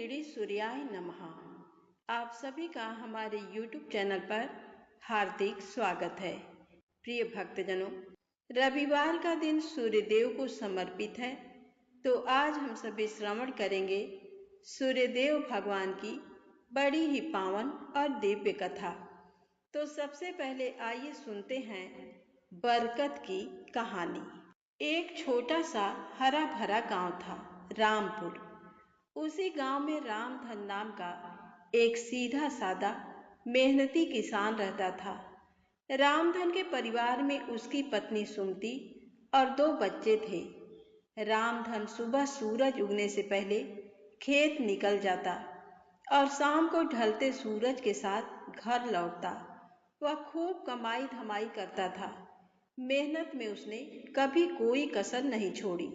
श्री सूर्याय नमः। आप सभी का हमारे YouTube चैनल पर हार्दिक स्वागत है। प्रिय भक्तजनों, रविवार का दिन सूर्यदेव को समर्पित है, तो आज हम सभी श्रवण करेंगे सूर्यदेव भगवान की बड़ी ही पावन और दिव्य कथा। तो सबसे पहले आइए सुनते हैं बरकत की कहानी। एक छोटा सा हरा भरा गांव था, रामपुर। उसी गांव में रामधन नाम का एक सीधा सादा मेहनती किसान रहता था। रामधन के परिवार में उसकी पत्नी सुमति और 2 बच्चे थे। रामधन सुबह सूरज उगने से पहले खेत निकल जाता और शाम को ढलते सूरज के साथ घर लौटता। वह खूब कमाई धमाई करता था। मेहनत में उसने कभी कोई कसर नहीं छोड़ी।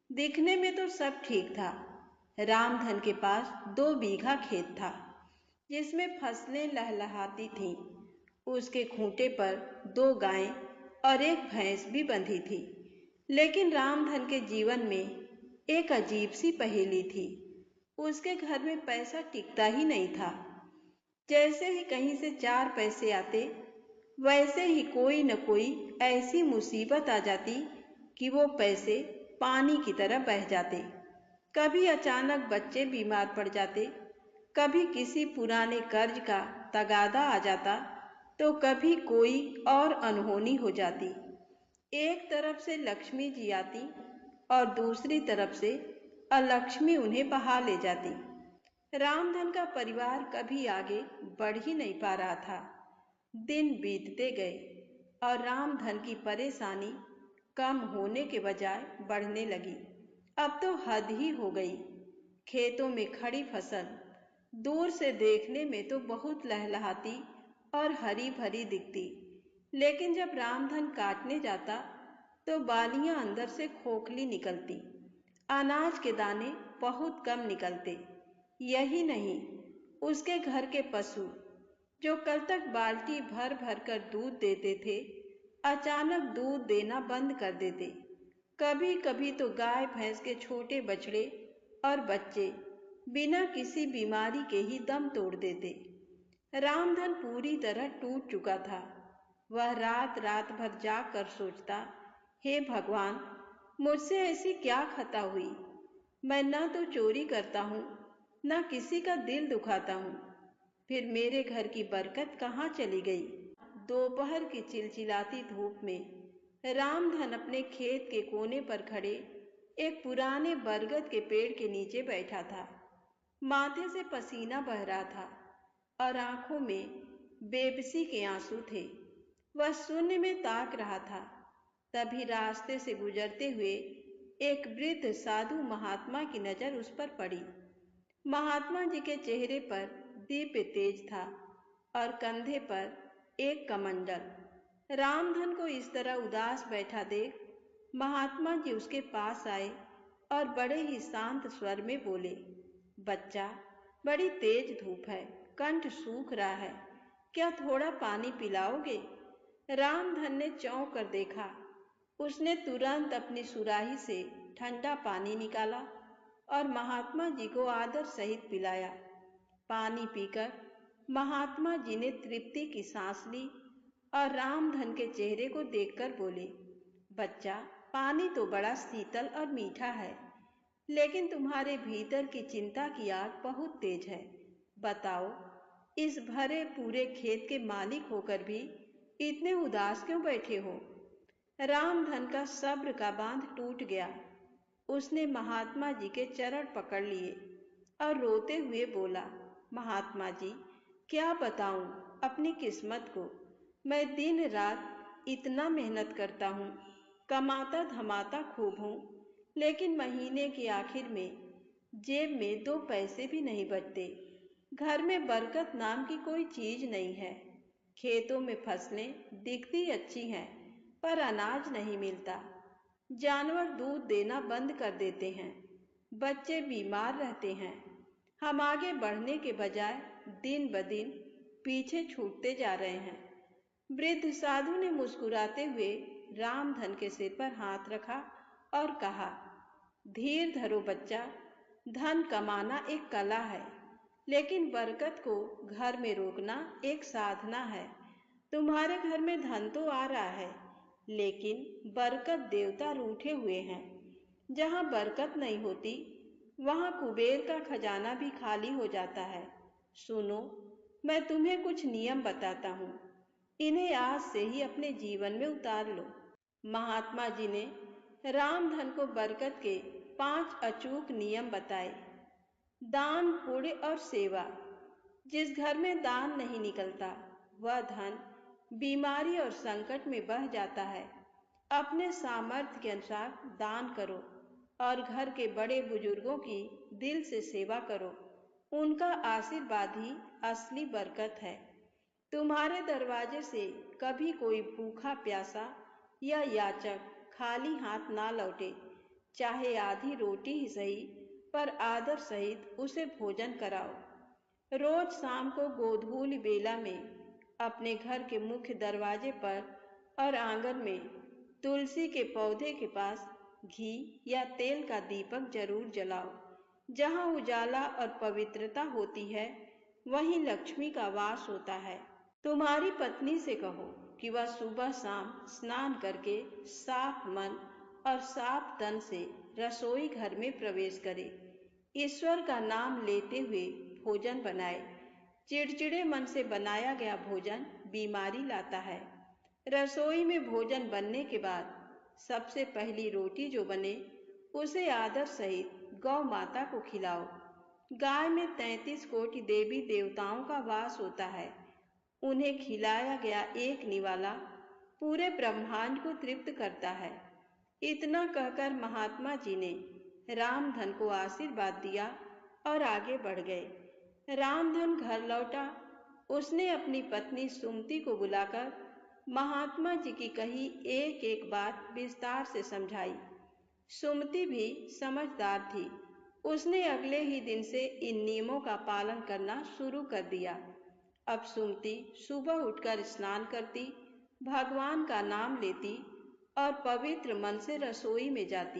दिखने में तो सब ठीक था। रामधन के पास 2 बीघा खेत था, जिसमें फसलें लहलहाती थीं। उसके खूंटे पर 2 गायें और 1 भैंस भी बंधी थी। लेकिन रामधन के जीवन में एक अजीब सी पहेली थी। उसके घर में पैसा टिकता ही नहीं था। जैसे ही कहीं से 4 पैसे आते, वैसे ही कोई न कोई ऐसी मुसीबत आ जाती कि वो पैसे पानी की तरह बह जाते। कभी अचानक बच्चे बीमार पड़ जाते, कभी किसी पुराने कर्ज का तगादा आ जाता, तो कभी कोई और अनहोनी हो जाती। एक तरफ से लक्ष्मी जी आती और दूसरी तरफ से अलक्ष्मी उन्हें बहा ले जाती। रामधन का परिवार कभी आगे बढ़ ही नहीं पा रहा था। दिन बीतते गए और रामधन की परेशानी कम होने के बजाय बढ़ने लगी। अब तो हद ही हो गई। खेतों में खड़ी फसल दूर से देखने में तो बहुत लहलहाती और हरी भरी दिखती, लेकिन जब रामधन काटने जाता तो बालियां अंदर से खोखली निकलती। अनाज के दाने बहुत कम निकलते। यही नहीं, उसके घर के पशु जो कल तक बाल्टी भर भर कर दूध देते थे, अचानक दूध देना बंद कर देते। कभी कभी तो गाय भैंस के छोटे बछड़े और बच्चे बिना किसी बीमारी के ही दम तोड़ देते। रामधन पूरी तरह टूट चुका था। वह रात रात भर जाग कर सोचता, हे भगवान, मुझसे ऐसी क्या खता हुई। मैं न तो चोरी करता हूँ, न किसी का दिल दुखाता हूँ, फिर मेरे घर की बरकत कहाँ चली गई। दोपहर की चिलचिलाती धूप में रामधन अपने खेत के कोने पर खड़े एक पुराने बरगद के पेड़ के नीचे बैठा था। माथे से पसीना बह रहा था और आंखों में बेबसी के आंसू थे। वह शून्य में ताक रहा था। तभी रास्ते से गुजरते हुए एक वृद्ध साधु महात्मा की नजर उस पर पड़ी। महात्मा जी के चेहरे पर दिव्य तेज था और कंधे पर एक कमंडल। रामधन को इस तरह उदास बैठा देख महात्मा जी उसके पास आए और बड़े ही शांत स्वर में बोले, बच्चा, बड़ी तेज धूप है, कंठ सूख रहा है, क्या थोड़ा पानी पिलाओगे। रामधन ने चौंक कर देखा। उसने तुरंत अपनी सुराही से ठंडा पानी निकाला और महात्मा जी को आदर सहित पिलाया। पानी पीकर महात्मा जी ने तृप्ति की सांस ली और रामधन के चेहरे को देखकर बोले, बच्चा, पानी तो बड़ा शीतल और मीठा है, लेकिन तुम्हारे भीतर की चिंता की आग बहुत तेज है। बताओ, इस भरे पूरे खेत के मालिक होकर भी इतने उदास क्यों बैठे हो। रामधन का सब्र का बांध टूट गया। उसने महात्मा जी के चरण पकड़ लिए और रोते हुए बोला, महात्मा जी, क्या बताऊं अपनी किस्मत को। मैं दिन रात इतना मेहनत करता हूँ, कमाता धमाता खूब हूँ, लेकिन महीने के आखिर में जेब में 2 पैसे भी नहीं बचते। घर में बरकत नाम की कोई चीज नहीं है। खेतों में फसलें दिखती अच्छी हैं, पर अनाज नहीं मिलता। जानवर दूध देना बंद कर देते हैं। बच्चे बीमार रहते हैं। हम आगे बढ़ने के बजाय दिन ब दिन पीछे छूटते जा रहे हैं। वृद्ध साधु ने मुस्कुराते हुए रामधन के सिर पर हाथ रखा और कहा, धीर धरो बच्चा, धन कमाना एक कला है, लेकिन बरकत को घर में रोकना एक साधना है। तुम्हारे घर में धन तो आ रहा है, लेकिन बरकत देवता रूठे हुए हैं। जहाँ बरकत नहीं होती, वहाँ कुबेर का खजाना भी खाली हो जाता है। सुनो, मैं तुम्हें कुछ नियम बताता हूँ। इन्हें आज से ही अपने जीवन में उतार लो। महात्मा जी ने रामधन को बरकत के 5 अचूक नियम बताए। दान, पुण्य और सेवा। जिस घर में दान नहीं निकलता, वह धन बीमारी और संकट में बह जाता है। अपने सामर्थ्य के अनुसार दान करो और घर के बड़े बुजुर्गों की दिल से सेवा करो। उनका आशीर्वाद ही असली बरकत है। तुम्हारे दरवाजे से कभी कोई भूखा प्यासा या याचक खाली हाथ ना लौटे। चाहे आधी रोटी ही सही, पर आदर सहित उसे भोजन कराओ। रोज शाम को गोधूलि बेला में अपने घर के मुख्य दरवाजे पर और आंगन में तुलसी के पौधे के पास घी या तेल का दीपक जरूर जलाओ। जहाँ उजाला और पवित्रता होती है, वहीं लक्ष्मी का वास होता है। तुम्हारी पत्नी से कहो कि वह सुबह शाम स्नान करके साफ मन और साफ तन से रसोई घर में प्रवेश करे। ईश्वर का नाम लेते हुए भोजन बनाए। चिड़चिड़े मन से बनाया गया भोजन बीमारी लाता है। रसोई में भोजन बनने के बाद सबसे पहली रोटी जो बने, उसे आदर सहित गौ माता को खिलाओ। गाय में 33 कोटि देवी देवताओं का वास होता है। उन्हें खिलाया गया एक निवाला पूरे ब्रह्मांड को तृप्त करता है। इतना कहकर महात्मा जी ने रामधन को आशीर्वाद दिया और आगे बढ़ गए। रामधन घर लौटा। उसने अपनी पत्नी सुमति को बुलाकर महात्मा जी की कही एक एक बात विस्तार से समझाई। सुमति भी समझदार थी। उसने अगले ही दिन से इन नियमों का पालन करना शुरू कर दिया। अब सुमति सुबह उठकर स्नान करती, भगवान का नाम लेती और पवित्र मन से रसोई में जाती।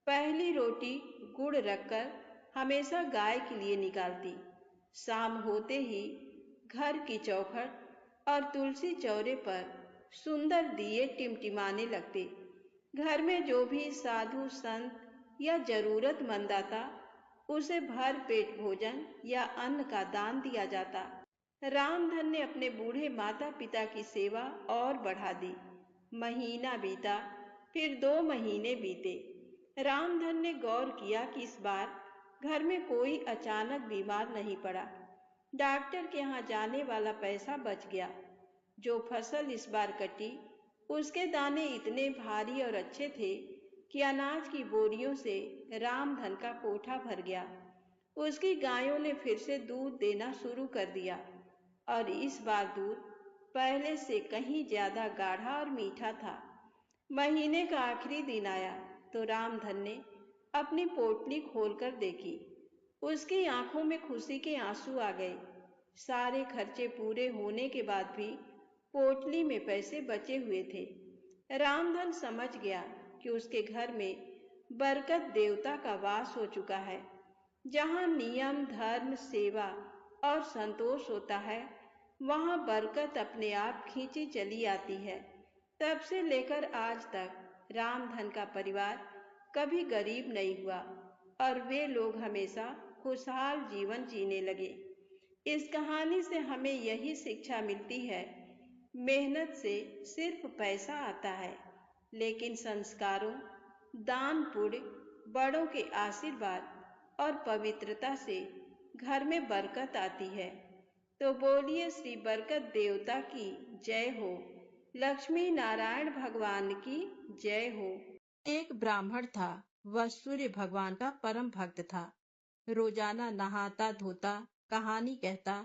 पहली रोटी गुड़ रखकर हमेशा गाय के लिए निकालती। शाम होते ही घर की चौखट और तुलसी चौरे पर सुंदर दिए टिमटिमाने लगते। घर में जो भी साधु संत या जरूरतमंद आता, उसे भर पेट भोजन या अन्न का दान दिया जाता। रामधन ने अपने बूढ़े माता पिता की सेवा और बढ़ा दी। महीना बीता, फिर 2 महीने बीते। रामधन ने गौर किया कि इस बार घर में कोई अचानक बीमार नहीं पड़ा। डॉक्टर के यहाँ जाने वाला पैसा बच गया। जो फसल इस बार कटी, उसके दाने इतने भारी और अच्छे थे कि अनाज की बोरियों से रामधन का कोठा भर गया। उसकी गायों ने फिर से दूध देना शुरू कर दिया और इस बार दूध पहले से कहीं ज्यादा गाढ़ा और मीठा था। महीने का आखिरी दिन आया तो रामधन ने अपनी पोटली खोलकर देखी। उसकी आंखों में खुशी के आंसू आ गए। सारे खर्चे पूरे होने के बाद भी पोटली में पैसे बचे हुए थे। रामधन समझ गया कि उसके घर में बरकत देवता का वास हो चुका है। जहाँ नियम, धर्म, सेवा और संतोष होता है, वहाँ बरकत अपने आप खींची चली आती है। तब से लेकर आज तक रामधन का परिवार कभी गरीब नहीं हुआ और वे लोग हमेशा खुशहाल जीवन जीने लगे। इस कहानी से हमें यही शिक्षा मिलती है, मेहनत से सिर्फ पैसा आता है, लेकिन संस्कारों, दान, पुण्य, बड़ों के आशीर्वाद और पवित्रता से घर में बरकत आती है। तो बोलिए श्री बरकत देवता की जय हो, लक्ष्मी नारायण भगवान की जय हो। एक ब्राह्मण था। वह सूर्य भगवान का परम भक्त था। रोजाना नहाता धोता, कहानी कहता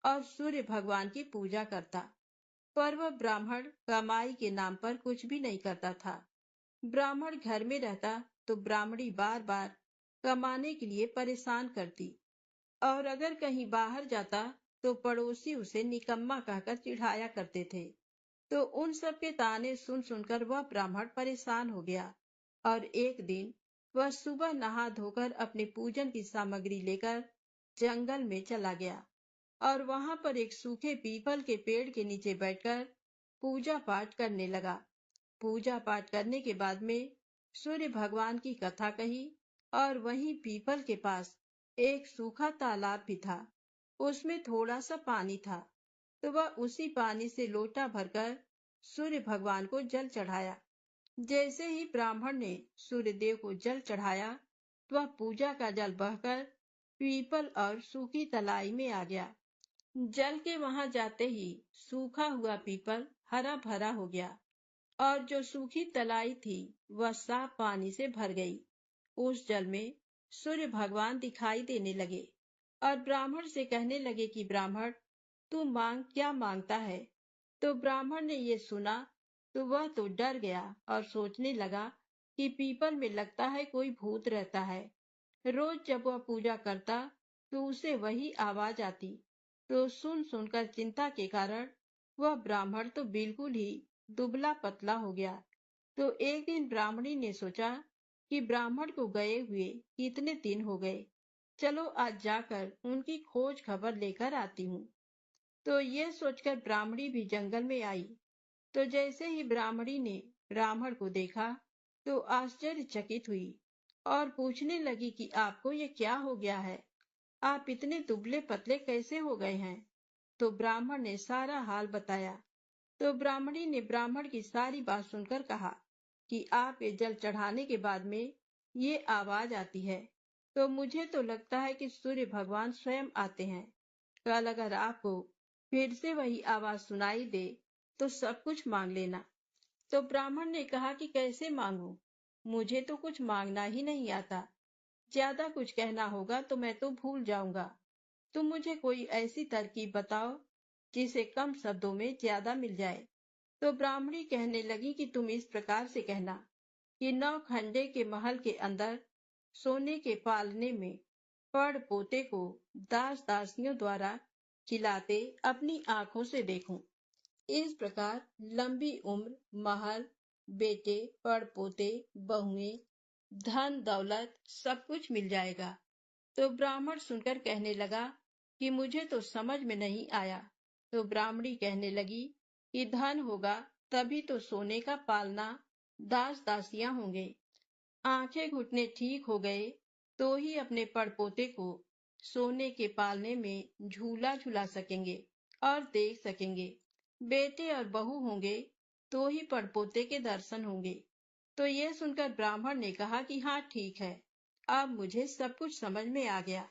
और सूर्य भगवान की पूजा करता। पर वह ब्राह्मण कमाई के नाम पर कुछ भी नहीं करता था। ब्राह्मण घर में रहता तो ब्राह्मणी बार बार कमाने के लिए परेशान करती और अगर कहीं बाहर जाता तो पड़ोसी उसे निकम्मा कहकर चिढ़ाया करते थे। तो उन सब के ताने सुन सुनकर वह ब्राह्मण परेशान हो गया और एक दिन वह सुबह नहा धोकर अपने पूजन की सामग्री लेकर जंगल में चला गया और वहां पर एक सूखे पीपल के पेड़ के नीचे बैठकर पूजा पाठ करने लगा। पूजा पाठ करने के बाद में सूर्य भगवान की कथा कही और वहीं पीपल के पास एक सूखा तालाब भी था। उसमें थोड़ा सा पानी था, तो वह उसी पानी से लोटा भरकर सूर्य भगवान को जल चढ़ाया। जैसे ही ब्राह्मण ने सूर्य देव को जल चढ़ाया, तो वह पूजा का जल बहकर पीपल और सूखी तलाई में आ गया। जल के वहां जाते ही सूखा हुआ पीपल हरा भरा हो गया और जो सूखी तलाई थी वह साफ पानी से भर गई। उस जल में सूर्य भगवान दिखाई देने लगे और ब्राह्मण से कहने लगे कि ब्राह्मण, तू मांग क्या मांगता है। तो ब्राह्मण ने ये सुना तो वह तो डर गया और सोचने लगा कि पीपल में लगता है कोई भूत रहता है। रोज जब वह पूजा करता तो उसे वही आवाज आती, तो सुन सुनकर चिंता के कारण वह ब्राह्मण तो बिल्कुल ही दुबला पतला हो गया। तो एक दिन ब्राह्मणी ने सोचा कि ब्राह्मण को गए हुए कितने दिन हो गए, चलो आज जाकर उनकी खोज खबर लेकर आती हूँ। तो ये सोचकर ब्राह्मणी भी जंगल में आई। तो जैसे ही ब्राह्मणी ने ब्राह्मण को देखा तो आश्चर्यचकित हुई और पूछने लगी कि आपको ये क्या हो गया है, आप इतने दुबले पतले कैसे हो गए हैं। तो ब्राह्मण ने सारा हाल बताया। तो ब्राह्मणी ने ब्राह्मण की सारी बात सुनकर कहा कि आप ये जल चढ़ाने के बाद में ये आवाज आती है, तो मुझे तो लगता है कि सूर्य भगवान स्वयं आते हैं। कल अगर आपको फिर से वही आवाज सुनाई दे तो सब कुछ मांग लेना। तो ब्राह्मण ने कहा कि कैसे मांगू, मुझे तो कुछ मांगना ही नहीं आता, ज्यादा कुछ कहना होगा तो मैं तो भूल जाऊंगा। तुम मुझे कोई ऐसी तरकीब बताओ जिसे कम शब्दों में ज्यादा मिल जाए। तो ब्राह्मणी कहने लगी कि तुम इस प्रकार से कहना कि 9 खंडे के महल के अंदर सोने के पालने में पड़ पोते को दास दासियों द्वारा खिलाते अपनी आंखों से देखूं। इस प्रकार लंबी उम्र, महल, बेटे, पड़पोते, बहुएं, धन दौलत सब कुछ मिल जाएगा। तो ब्राह्मण सुनकर कहने लगा कि मुझे तो समझ में नहीं आया। तो ब्राह्मणी कहने लगी कि धन होगा तभी तो सोने का पालना, दास दासियां होंगे। आंखें घुटने ठीक हो गए तो ही अपने पड़पोते को सोने के पालने में झूला झुला सकेंगे और देख सकेंगे। बेटे और बहू होंगे तो ही पड़पोते के दर्शन होंगे। तो ये सुनकर ब्राह्मण ने कहा कि हाँ ठीक है, अब मुझे सब कुछ समझ में आ गया।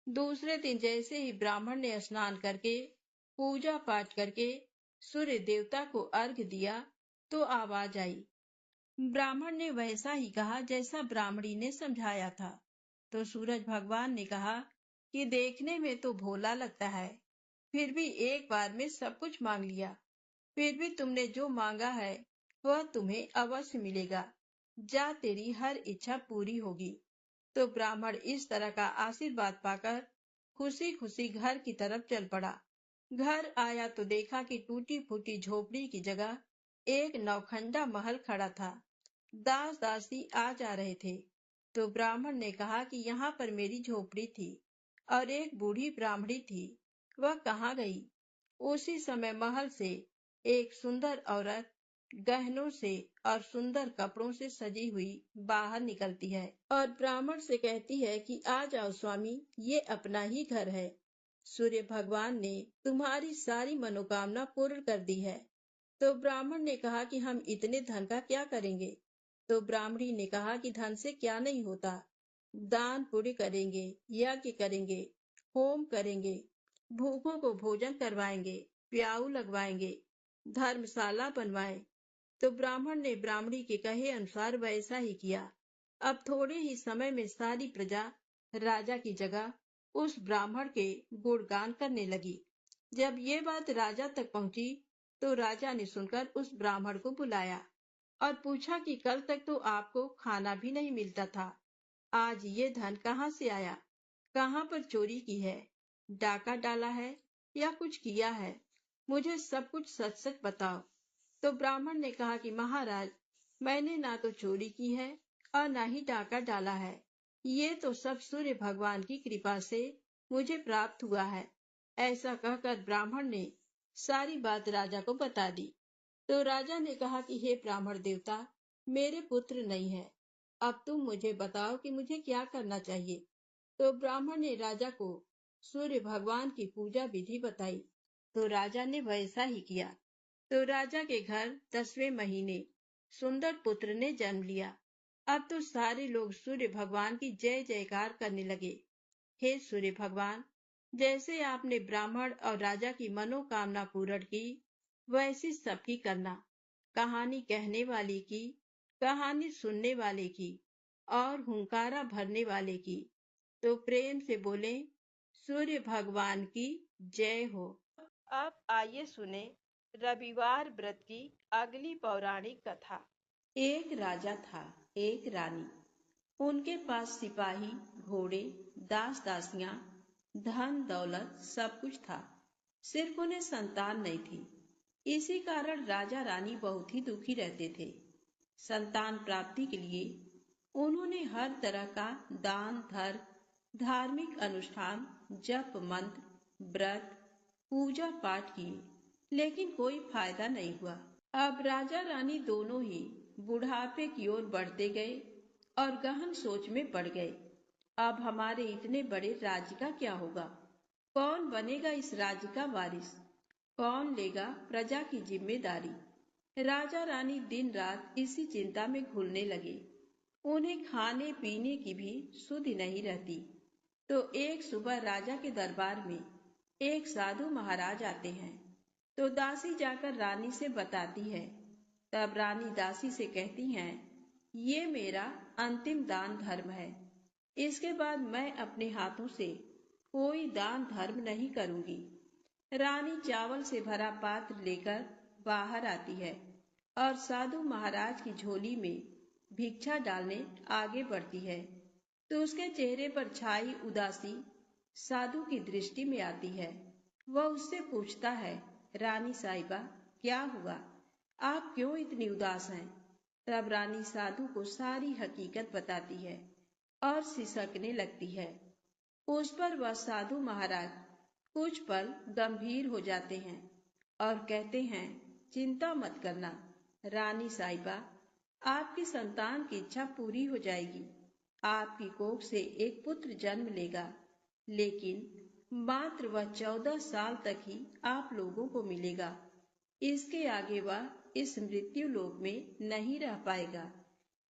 दूसरे दिन जैसे ही ब्राह्मण ने स्नान करके पूजा पाठ करके सूर्य देवता को अर्घ दिया तो आवाज आई। ब्राह्मण ने वैसा ही कहा जैसा ब्राह्मणी ने समझाया था। तो सूरज भगवान ने कहा कि देखने में तो भोला लगता है, फिर भी एक बार में सब कुछ मांग लिया। फिर भी तुमने जो मांगा है वह तुम्हें अवश्य मिलेगा। जा, तेरी हर इच्छा पूरी होगी। तो ब्राह्मण इस तरह का आशीर्वाद पाकर खुशी खुशी घर की तरफ चल पड़ा। घर आया तो देखा कि टूटी फूटी झोपड़ी की जगह एक नौखंडा महल खड़ा था। दास दासी आ जा रहे थे। तो ब्राह्मण ने कहा कि यहाँ पर मेरी झोपड़ी थी और एक बूढ़ी ब्राह्मणी थी, वह कहाँ गई। उसी समय महल से एक सुंदर औरत गहनों से और सुंदर कपड़ों से सजी हुई बाहर निकलती है और ब्राह्मण से कहती है कि आ जाओ स्वामी, ये अपना ही घर है। सूर्य भगवान ने तुम्हारी सारी मनोकामना पूर्ण कर दी है। तो ब्राह्मण ने कहा कि हम इतने धन का क्या करेंगे। तो ब्राह्मणी ने कहा कि धन से क्या नहीं होता, दान पुण्य करेंगे, यज्ञ करेंगे, होम करेंगे, भूखों को भोजन करवाएंगे, प्याऊ लगवाएंगे, धर्मशाला बनवाएं। तो ब्राह्मण ने ब्राह्मणी के कहे अनुसार वैसा ही किया। अब थोड़े ही समय में सारी प्रजा राजा की जगह उस ब्राह्मण के गुणगान करने लगी। जब ये बात राजा तक पहुंची तो राजा ने सुनकर उस ब्राह्मण को बुलाया और पूछा कि कल तक तो आपको खाना भी नहीं मिलता था, आज ये धन कहाँ से आया, कहाँ पर चोरी की है, डाका डाला है या कुछ किया है, मुझे सब कुछ सच सच बताओ। तो ब्राह्मण ने कहा कि महाराज, मैंने ना तो चोरी की है और न ही डाका डाला है। ये तो सब सूर्य भगवान की कृपा से मुझे प्राप्त हुआ है। ऐसा कहकर ब्राह्मण ने सारी बात राजा को बता दी। तो राजा ने कहा कि हे ब्राह्मण देवता, मेरे पुत्र नहीं है। अब तुम मुझे बताओ कि मुझे क्या करना चाहिए। तो ब्राह्मण ने राजा को सूर्य भगवान की पूजा विधि बताई। तो राजा ने वैसा ही किया। तो राजा के घर 10वें महीने सुंदर पुत्र ने जन्म लिया। अब तो सारे लोग सूर्य भगवान की जय जयकार करने लगे। हे सूर्य भगवान, जैसे आपने ब्राह्मण और राजा की मनोकामना पूर्ण की, वैसी सबकी करना। कहानी कहने वाले की, कहानी सुनने वाले की और हुंकारा भरने वाले की। तो प्रेम से बोले, सूर्य भगवान की जय हो। अब आइए सुने रविवार व्रत की अगली पौराणिक कथा। एक राजा था, एक रानी। उनके पास सिपाही, घोड़े, दास दासियां, धन दौलत सब कुछ था। सिर्फ उन्हें संतान नहीं थी। इसी कारण राजा रानी बहुत ही दुखी रहते थे। संतान प्राप्ति के लिए उन्होंने हर तरह का दान धर्म, धार्मिक अनुष्ठान, जप मंत्र, व्रत, पूजा पाठ किए, लेकिन कोई फायदा नहीं हुआ। अब राजा रानी दोनों ही बुढ़ापे की ओर बढ़ते गए और गहन सोच में पड़ गए। अब हमारे इतने बड़े राज्य का क्या होगा? कौन बनेगा इस राज्य का वारिस? कौन लेगा प्रजा की जिम्मेदारी? राजा रानी दिन रात इसी चिंता में घुलने लगे। उन्हें खाने पीने की भी सुधि नहीं रहती। तो एक सुबह राजा के दरबार में एक साधु महाराज आते हैं। तो दासी जाकर रानी से बताती है। तब रानी दासी से कहती हैं, ये मेरा अंतिम दान धर्म है। इसके बाद मैं अपने हाथों से कोई दान धर्म नहीं करूंगी। रानी चावल से भरा पात्र लेकर बाहर आती है और साधु महाराज की झोली में भिक्षा डालने आगे बढ़ती है। तो उसके चेहरे पर छाई उदासी साधु की दृष्टि में आती है। वह उससे पूछता है, रानी साहिबा, क्या हुआ? आप क्यों इतनी उदास हैं? तब रानी साधु को सारी हकीकत बताती है और सिसकने लगती है। उस पर वह साधु महाराज कुछ पल गंभीर हो जाते हैं और कहते हैं, चिंता मत करना रानी साहिबा, आपकी संतान की इच्छा पूरी हो जाएगी। आपकी कोख से एक पुत्र जन्म लेगा, लेकिन मात्र वह 14 साल तक ही आप लोगों को मिलेगा। इसके आगे वह इस मृत्यु लोक में नहीं रह पाएगा।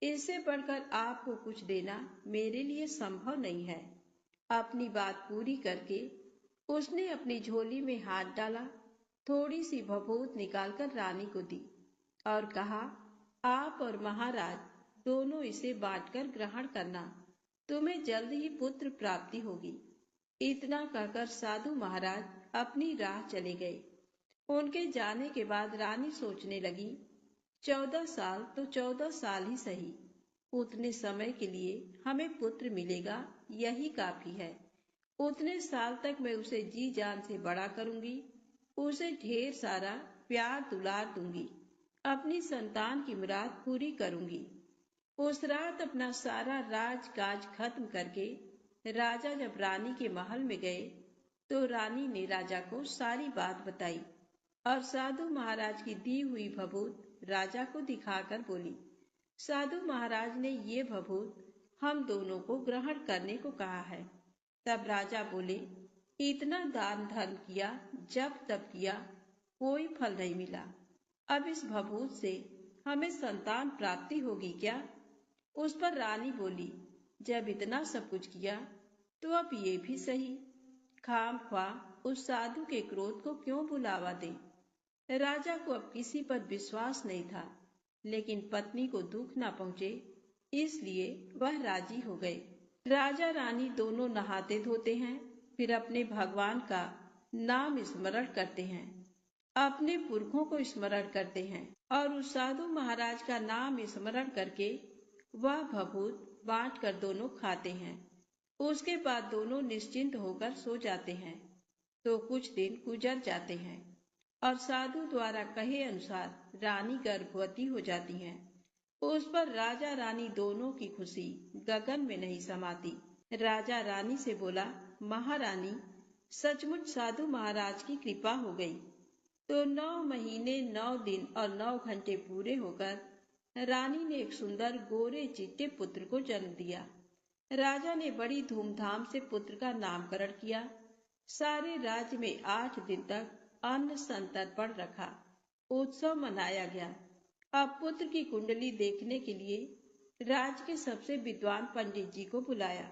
इससे बढ़कर आपको कुछ देना मेरे लिए संभव नहीं है। अपनी बात पूरी करके उसने अपनी झोली में हाथ डाला, थोड़ी सी भभूत निकालकर रानी को दी और कहा, आप और महाराज दोनों इसे बांटकर ग्रहण करना। तुम्हें जल्द ही पुत्र प्राप्ति होगी। इतना कहकर साधु महाराज अपनी राह चले गए। उनके जाने के बाद रानी सोचने लगी, 14 साल तो 14 साल ही सही, उतने समय के लिए हमें पुत्र मिलेगा, यही काफी है। उतने साल तक मैं उसे जी जान से बड़ा करूंगी, उसे ढेर सारा प्यार दुलार दूंगी, अपनी संतान की मुराद पूरी करूंगी। उस रात अपना सारा राज काज खत्म करके राजा जब रानी के महल में गए, तो रानी ने राजा को सारी बात बताई और साधु महाराज की दी हुई भभूत राजा को दिखाकर बोली, साधु महाराज ने ये भभूत हम दोनों को ग्रहण करने को कहा है। तब राजा बोले, इतना दान धर्म किया, जब तब किया, कोई फल नहीं मिला। अब इस भभूत से हमें संतान प्राप्ति होगी क्या? उस पर रानी बोली, जब इतना सब कुछ किया तो अब ये भी सही, खामख्वाह उस साधु के क्रोध को क्यों बुलावा दें। राजा को अब किसी पर विश्वास नहीं था, लेकिन पत्नी को दुख न पहुंचे इसलिए वह राजी हो गए। राजा रानी दोनों नहाते धोते हैं, फिर अपने भगवान का नाम स्मरण करते हैं, अपने पुरखों को स्मरण करते हैं और उस साधु महाराज का नाम स्मरण करके वह भभूत बांट कर दोनों खाते हैं। उसके बाद दोनों निश्चिंत होकर सो जाते हैं। तो कुछ दिन गुजर जाते हैं और साधु द्वारा कहे अनुसार रानी गर्भवती हो जाती हैं। उस पर राजा रानी दोनों की खुशी गगन में नहीं समाती। राजा रानी से बोला, महारानी, सचमुच साधु महाराज की कृपा हो गई। तो 9 महीने 9 दिन और 9 घंटे पूरे होकर रानी ने एक सुंदर गोरे चिट्टे पुत्र को जन्म दिया। राजा ने बड़ी धूमधाम से पुत्र का नामकरण किया। सारे राज्य में 8 दिन तक अन्न संतर्पण रखा, उत्सव मनाया गया। अब पुत्र की कुंडली देखने के लिए राज्य के सबसे विद्वान पंडित जी को बुलाया।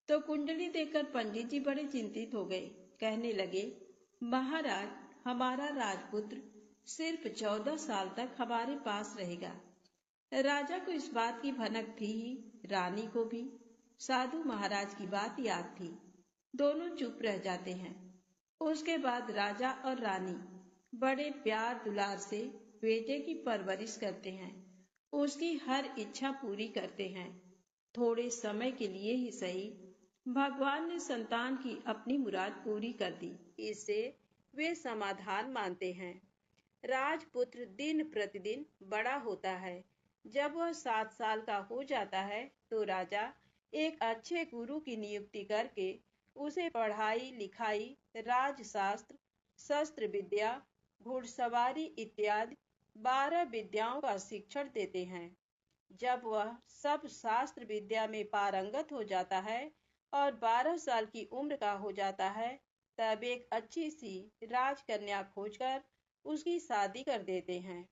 तो कुंडली देखकर पंडित जी बड़े चिंतित हो गए। कहने लगे, महाराज, हमारा राजपुत्र सिर्फ 14 साल तक हमारे पास रहेगा। राजा को इस बात की भनक थी ही, रानी को भी। साधु महाराज की बात याद थी। दोनों चुप रह जाते हैं। उसके बाद राजा और रानी बड़े प्यार दुलार से बेटे की परवरिश करते हैं, उसकी हर इच्छा पूरी करते हैं। थोड़े समय के लिए ही सही, भगवान ने संतान की अपनी मुराद पूरी कर दी। इससे वे समाधान मानते हैं। राजपुत्र दिन प्रतिदिन बड़ा होता है। जब वह 7 साल का हो जाता है तो राजा एक अच्छे गुरु की नियुक्ति करके उसे पढ़ाई लिखाई, राजशास्त्र, शस्त्र विद्या, घुड़सवारी इत्यादि 12 विद्याओं का शिक्षण देते हैं। जब वह सब शास्त्र विद्या में पारंगत हो जाता है और 12 साल की उम्र का हो जाता है, तब एक अच्छी सी राजकन्या खोजकर उसकी शादी कर देते हैं।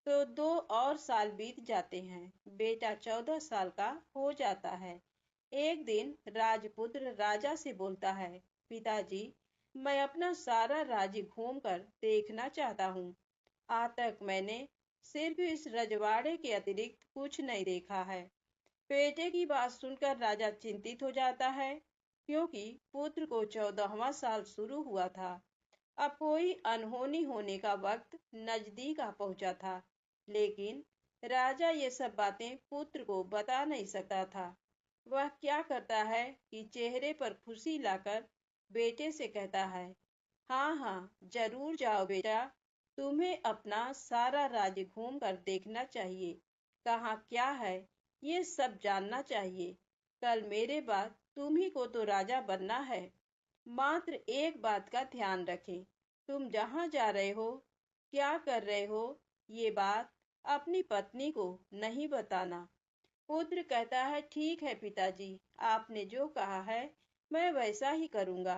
तो 2 और साल बीत जाते हैं। बेटा 14 साल का हो जाता है। एक दिन राजपुत्र राजा से बोलता है, पिताजी, मैं अपना सारा राज्य घूमकर देखना चाहता हूँ। आज तक मैंने सिर्फ इस रजवाड़े के अतिरिक्त कुछ नहीं देखा है। बेटे की बात सुनकर राजा चिंतित हो जाता है, क्योंकि पुत्र को 14वां साल शुरू हुआ था। अब कोई अनहोनी होने का वक्त नजदीक आ पहुंचा था, लेकिन राजा ये सब बातें पुत्र को बता नहीं सकता था। वह क्या करता है कि चेहरे पर खुशी लाकर बेटे से कहता है, हाँ हाँ, जरूर जाओ बेटा, तुम्हें अपना सारा राज्य घूम कर देखना चाहिए। कहाँ क्या है, ये सब जानना चाहिए। कल मेरे बाद तुम्ही को तो राजा बनना है। मात्र एक बात का ध्यान रखें, तुम जहाँ जा रहे हो, क्या कर रहे हो, ये बात अपनी पत्नी को नहीं बताना। पुत्र कहता है, ठीक है पिताजी, आपने जो कहा है मैं वैसा ही करूँगा।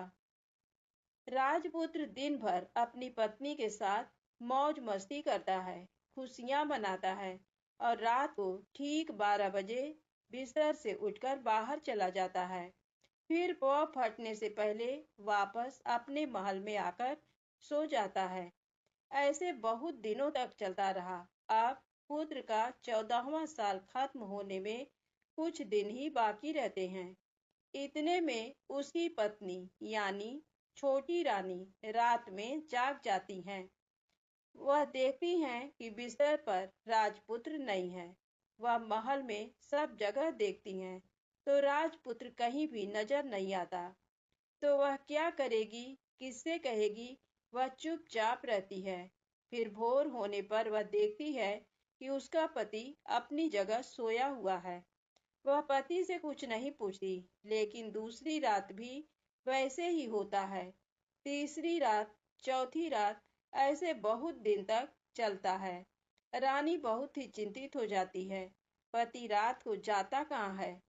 राजपुत्र दिन भर अपनी पत्नी के साथ मौज मस्ती करता है, खुशियां मनाता है और रात को ठीक 12 बजे बिस्तर से उठकर बाहर चला जाता है। फिर पौ फटने से पहले वापस अपने महल में आकर सो जाता है। ऐसे बहुत दिनों तक चलता रहा। अब पुत्र का 14वां साल खत्म होने में कुछ दिन ही बाकी रहते हैं। इतने में उसकी पत्नी यानी छोटी रानी रात में जाग जाती हैं। वह देखती हैं कि बिस्तर पर राजपुत्र नहीं है। वह महल में सब जगह देखती हैं, तो राजपुत्र कहीं भी नजर नहीं आता। तो वह क्या करेगी, किससे कहेगी? वह चुपचाप रहती है। फिर भोर होने पर वह देखती है कि उसका पति अपनी जगह सोया हुआ है। वह पति से कुछ नहीं पूछती, लेकिन दूसरी रात भी वैसे ही होता है। तीसरी रात, चौथी रात, ऐसे बहुत दिन तक चलता है। रानी बहुत ही चिंतित हो जाती है। पति रात को जाता कहाँ है,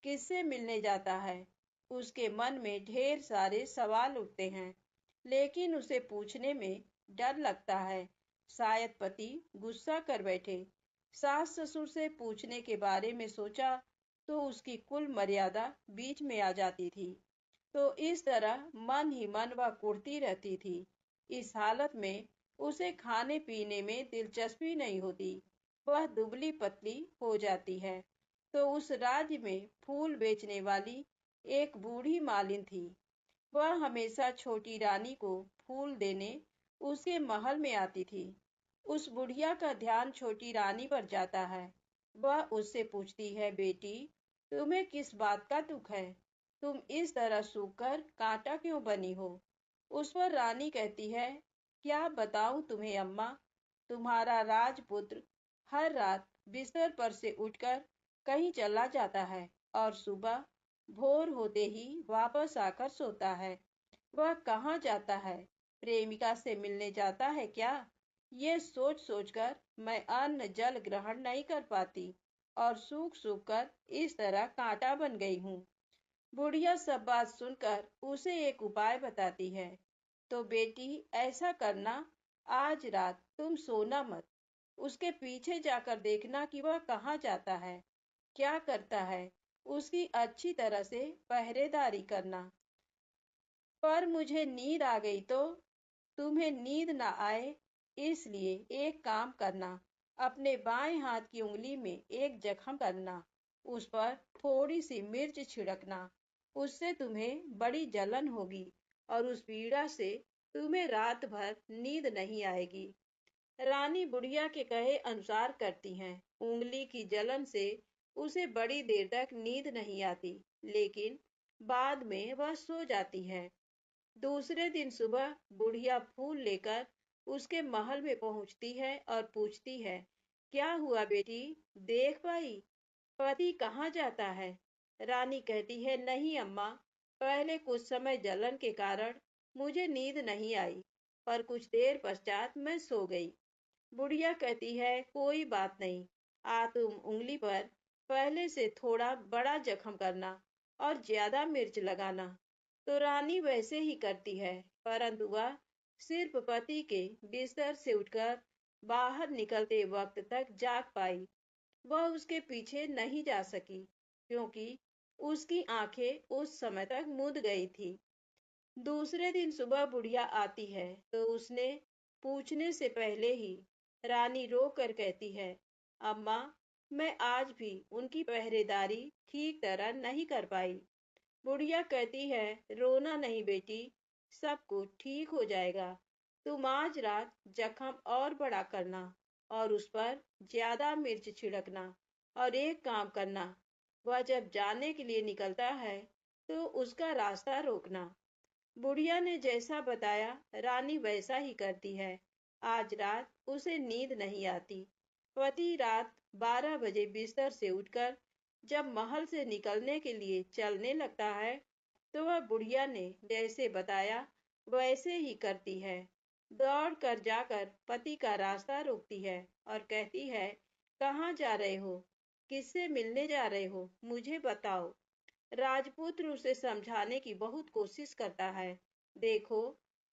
किससे मिलने जाता है? उसके मन में ढेर सारे सवाल उठते हैं, लेकिन उसे पूछने में डर लगता है। शायद पति गुस्सा कर बैठे। सास ससुर से पूछने के बारे में सोचा तो उसकी कुल मर्यादा बीच में आ जाती थी। तो इस तरह मन ही मन वह कुढ़ती रहती थी। इस हालत में उसे खाने पीने में दिलचस्पी नहीं होती। वह दुबली पतली हो जाती है। तो उस राज्य में फूल बेचने वाली एक बूढ़ी मालिन थी। वह हमेशा छोटी रानी को फूल देने उसके महल में आती थी। उस बुढ़िया का ध्यान छोटी रानी पर जाता है। वह उससे पूछती है, बेटी, तुम्हें किस बात का दुख है? तुम इस तरह सूखकर कांटा क्यों बनी हो? उस पर रानी कहती है, क्या बताऊं तुम्हें अम्मा, तुम्हारा राजपुत्र हर रात बिस्तर पर से उठकर कहीं चला जाता है और सुबह भोर होते ही वापस आकर सोता है। वह कहाँ जाता है? प्रेमिका से मिलने जाता है क्या? ये सोच सोचकर मैं अन्न जल ग्रहण नहीं कर पाती और सूख सूख कर इस तरह कांटा बन गई हूँ। बुढ़िया सब बात सुनकर उसे एक उपाय बताती है। तो बेटी ऐसा करना, आज रात तुम सोना मत। उसके पीछे जाकर देखना कि वह कहाँ जाता है, क्या करता है। उसकी अच्छी तरह से पहरेदारी करना। पर मुझे नींद आ गई तो? तुम्हें नींद ना आए इसलिए एक काम करना, अपने बाएं हाथ की उंगली में एक जख्म करना, उस पर थोड़ी सी मिर्च छिड़कना। उससे तुम्हें बड़ी जलन होगी और उस पीड़ा से तुम्हें रात भर नींद नहीं आएगी। रानी बुढ़िया के कहे अनुसार करती हैं। उंगली की जलन से उसे बड़ी देर तक नींद नहीं आती, लेकिन बाद में वह सो जाती है। दूसरे दिन सुबह बुढ़िया फूल लेकर उसके महल में पहुंचती है और पूछती है, क्या हुआ बेटी, देख पाई? पति कहाँ जाता है? रानी कहती है, नहीं अम्मा, पहले कुछ समय जलन के कारण मुझे नींद नहीं आई, पर कुछ देर पश्चात मैं सो गई। बुढ़िया कहती है, कोई बात नहीं, तुम उंगली पर पहले से थोड़ा बड़ा जख्म करना और ज्यादा मिर्च लगाना। तो रानी वैसे ही करती है, परंतु वह सिर्फ पति के बिस्तर से उठकर बाहर निकलते वक्त तक जाग पाई। वह उसके पीछे नहीं जा सकी, क्योंकि उसकी आंखें उस समय तक मूंद गई थी। दूसरे दिन सुबह बुढ़िया आती है तो उसने पूछने से पहले ही रानी रो कर कहती है, अम्मा, मैं आज भी उनकी पहरेदारी ठीक तरह नहीं कर पाई। बुढ़िया कहती है, रोना नहीं बेटी, सब कुछ ठीक हो जाएगा। तुम आज रात जख्म और बड़ा करना और उस पर ज्यादा मिर्च छिड़कना, और एक काम करना, वह जब जाने के लिए निकलता है तो उसका रास्ता रोकना। बुढ़िया ने जैसा बताया रानी वैसा ही करती है। आज रात उसे नींद नहीं आती। पति रात 12 बजे बिस्तर से उठकर जब महल से निकलने के लिए चलने लगता है तो वह बुढ़िया ने जैसे बताया वैसे ही करती है। दौड़ कर जाकर पति का रास्ता रोकती है और कहती है, कहाँ जा रहे हो? किससे मिलने जा रहे हो? मुझे बताओ। राजपुत्र उसे समझाने की बहुत कोशिश करता है। देखो,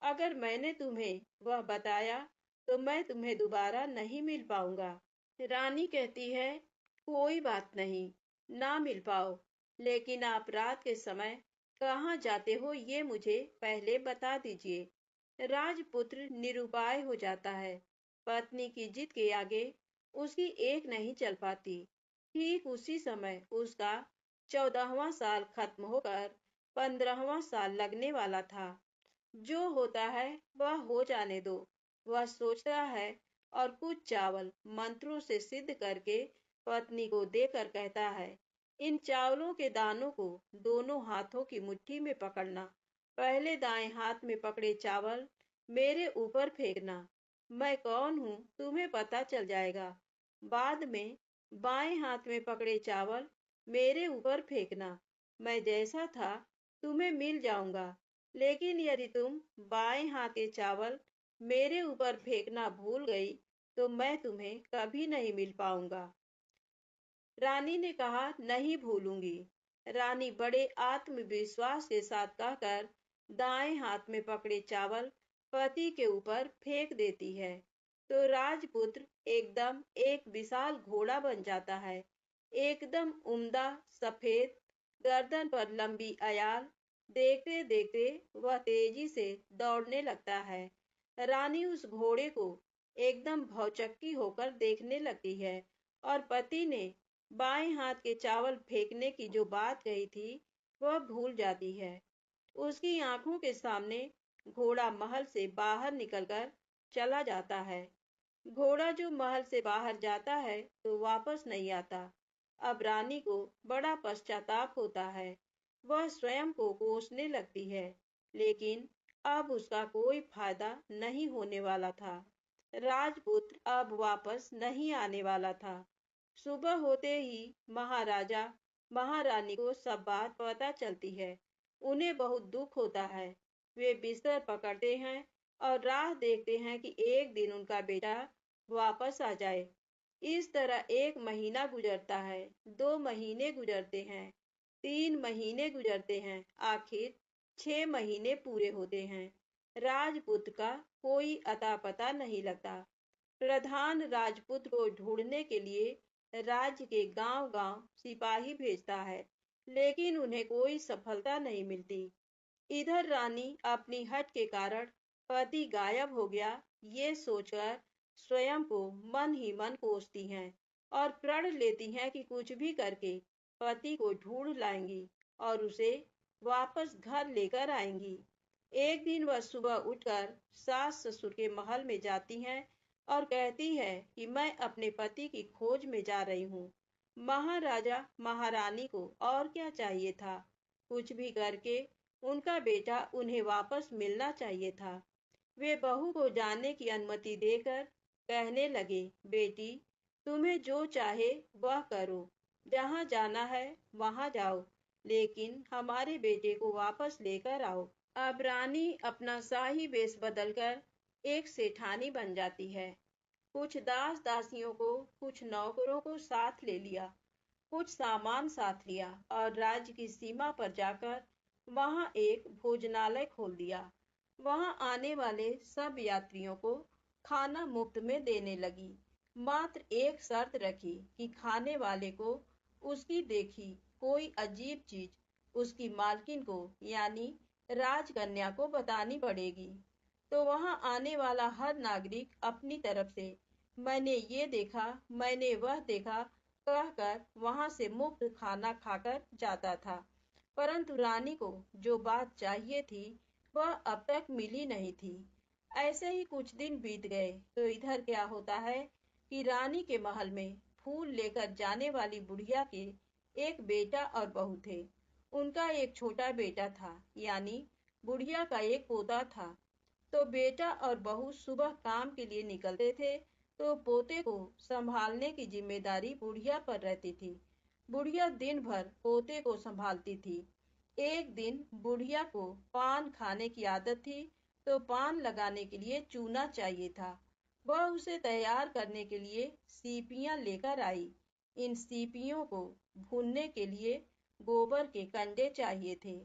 अगर मैंने तुम्हें वह बताया तो मैं तुम्हें दोबारा नहीं मिल पाऊंगा। रानी कहती है, कोई बात नहीं, ना मिल पाओ, लेकिन आप रात के समय कहाँ जाते हो ये मुझे पहले बता दीजिए। राजपुत्र निरुपाय हो जाता है। पत्नी की जिद के आगे उसकी एक नहीं चल पाती। ठीक उसी समय उसका 14वां साल खत्म होकर 15वां साल लगने वाला था। जो होता है वह हो जाने दो, वह सोचता है, और कुछ चावल मंत्रों से सिद्ध करके पत्नी को देकर कहता है, इन चावलों के दानों को दोनों हाथों की मुट्ठी में पकड़ना। पहले दाएं हाथ में पकड़े चावल मेरे ऊपर फेंकना। मैं कौन हूँ तुम्हें पता चल जाएगा। बाद में बाएं हाथ में पकड़े चावल मेरे ऊपर फेंकना। मैं जैसा था तुम्हें मिल जाऊंगा, लेकिन यदि तुम बाएं हाथ के चावल मेरे ऊपर फेंकना भूल गई तो मैं तुम्हें कभी नहीं मिल पाऊंगा। रानी ने कहा, नहीं भूलूंगी। रानी बड़े आत्मविश्वास के साथ कहकर दाएं हाथ में पकड़े चावल पति के ऊपर फेंक देती है। तो राजपुत्र एकदम एक विशाल घोड़ा बन जाता है। एकदम उम्दा, सफेद, गर्दन पर लंबी अयाल। देखते देखते वह तेजी से दौड़ने लगता है। रानी उस घोड़े को एकदम भौचक्की होकर देखने लगती है और पति ने बाएं हाथ के चावल फेंकने की जो बात कही थी वह भूल जाती है। उसकी आंखों के सामने घोड़ा महल से बाहर निकलकर चला जाता है। घोड़ा जो महल से बाहर जाता है तो वापस नहीं आता। अब रानी को बड़ा पश्चाताप होता है। वह स्वयं को कोसने लगती है, लेकिन अब उसका कोई फायदा नहीं होने वाला था। राजपुत्र अब वापस नहीं आने वाला था। सुबह होते ही महाराजा महारानी को सब बात पता चलती है। उन्हें बहुत दुख होता है। वे बिस्तर पकड़ते हैं और राह देखते हैं कि एक दिन उनका बेटा वापस आ जाए। इस तरह 1 महीना गुजरता है, 2 महीने गुजरते हैं, 3 महीने गुजरते हैं, आखिर 6 महीने पूरे होते हैं। राजपुत्र का कोई अता पता नहीं लगता। प्रधान राजपुत्र को ढूंढने के लिए राज्य के गांव-गांव सिपाही भेजता है, लेकिन उन्हें कोई सफलता नहीं मिलती। इधर रानी अपनी हठ के कारण पति गायब हो गया, ये सोचकर स्वयं को मन ही मन कोसती हैं और प्रण लेती हैं कि कुछ भी करके पति को ढूंढ लाएंगी और उसे वापस घर लेकर आएंगी। एक दिन वह सुबह उठकर सास ससुर के महल में जाती हैं और कहती है कि मैं अपने पति की खोज में जा रही हूँ। महाराजा महारानी को और क्या चाहिए था, कुछ भी करके उनका बेटा उन्हें वापस मिलना चाहिए था। वे बहू को जाने की अनुमति देकर कहने लगे, बेटी तुम्हें जो चाहे वह करो, जहाँ जाना है वहाँ जाओ, लेकिन हमारे बेटे को वापस लेकर आओ। अब रानी अपना शाही वेश बदलकर एक सेठानी बन जाती है। कुछ दास दासियों को, कुछ नौकरों को साथ ले लिया, कुछ सामान साथ लिया और राज्य की सीमा पर जाकर वहां एक भोजनालय खोल दिया। वहां आने वाले सब यात्रियों को खाना मुफ्त में देने लगी। मात्र एक शर्त रखी कि खाने वाले को उसकी देखी कोई अजीब चीज उसकी मालकिन को यानी राजकन्या को बतानी पड़ेगी। तो वहां आने वाला हर नागरिक अपनी तरफ से मैंने ये देखा, मैंने वह देखा कहकर वहां से मुफ्त खाना खाकर जाता था। परंतु रानी को जो बात चाहिए थी वह अब तक मिली नहीं थी। ऐसे ही कुछ दिन बीत गए तो इधर क्या होता है कि रानी के महल में फूल लेकर जाने वाली बुढ़िया के एक बेटा और बहू थे। उनका एक छोटा बेटा था, यानी बुढ़िया का एक पोता था। तो बेटा और बहू सुबह काम के लिए निकलते थे तो पोते को संभालने की जिम्मेदारी बुढ़िया पर रहती थी। बुढ़िया दिन भर पोते को संभालती थी। एक दिन बुढ़िया को पान खाने की आदत थी, तो पान लगाने के लिए चूना चाहिए था। वह उसे तैयार करने के लिए सीपियां लेकर आई। इन सीपियों को भूनने के लिए गोबर के कंडे चाहिए थे।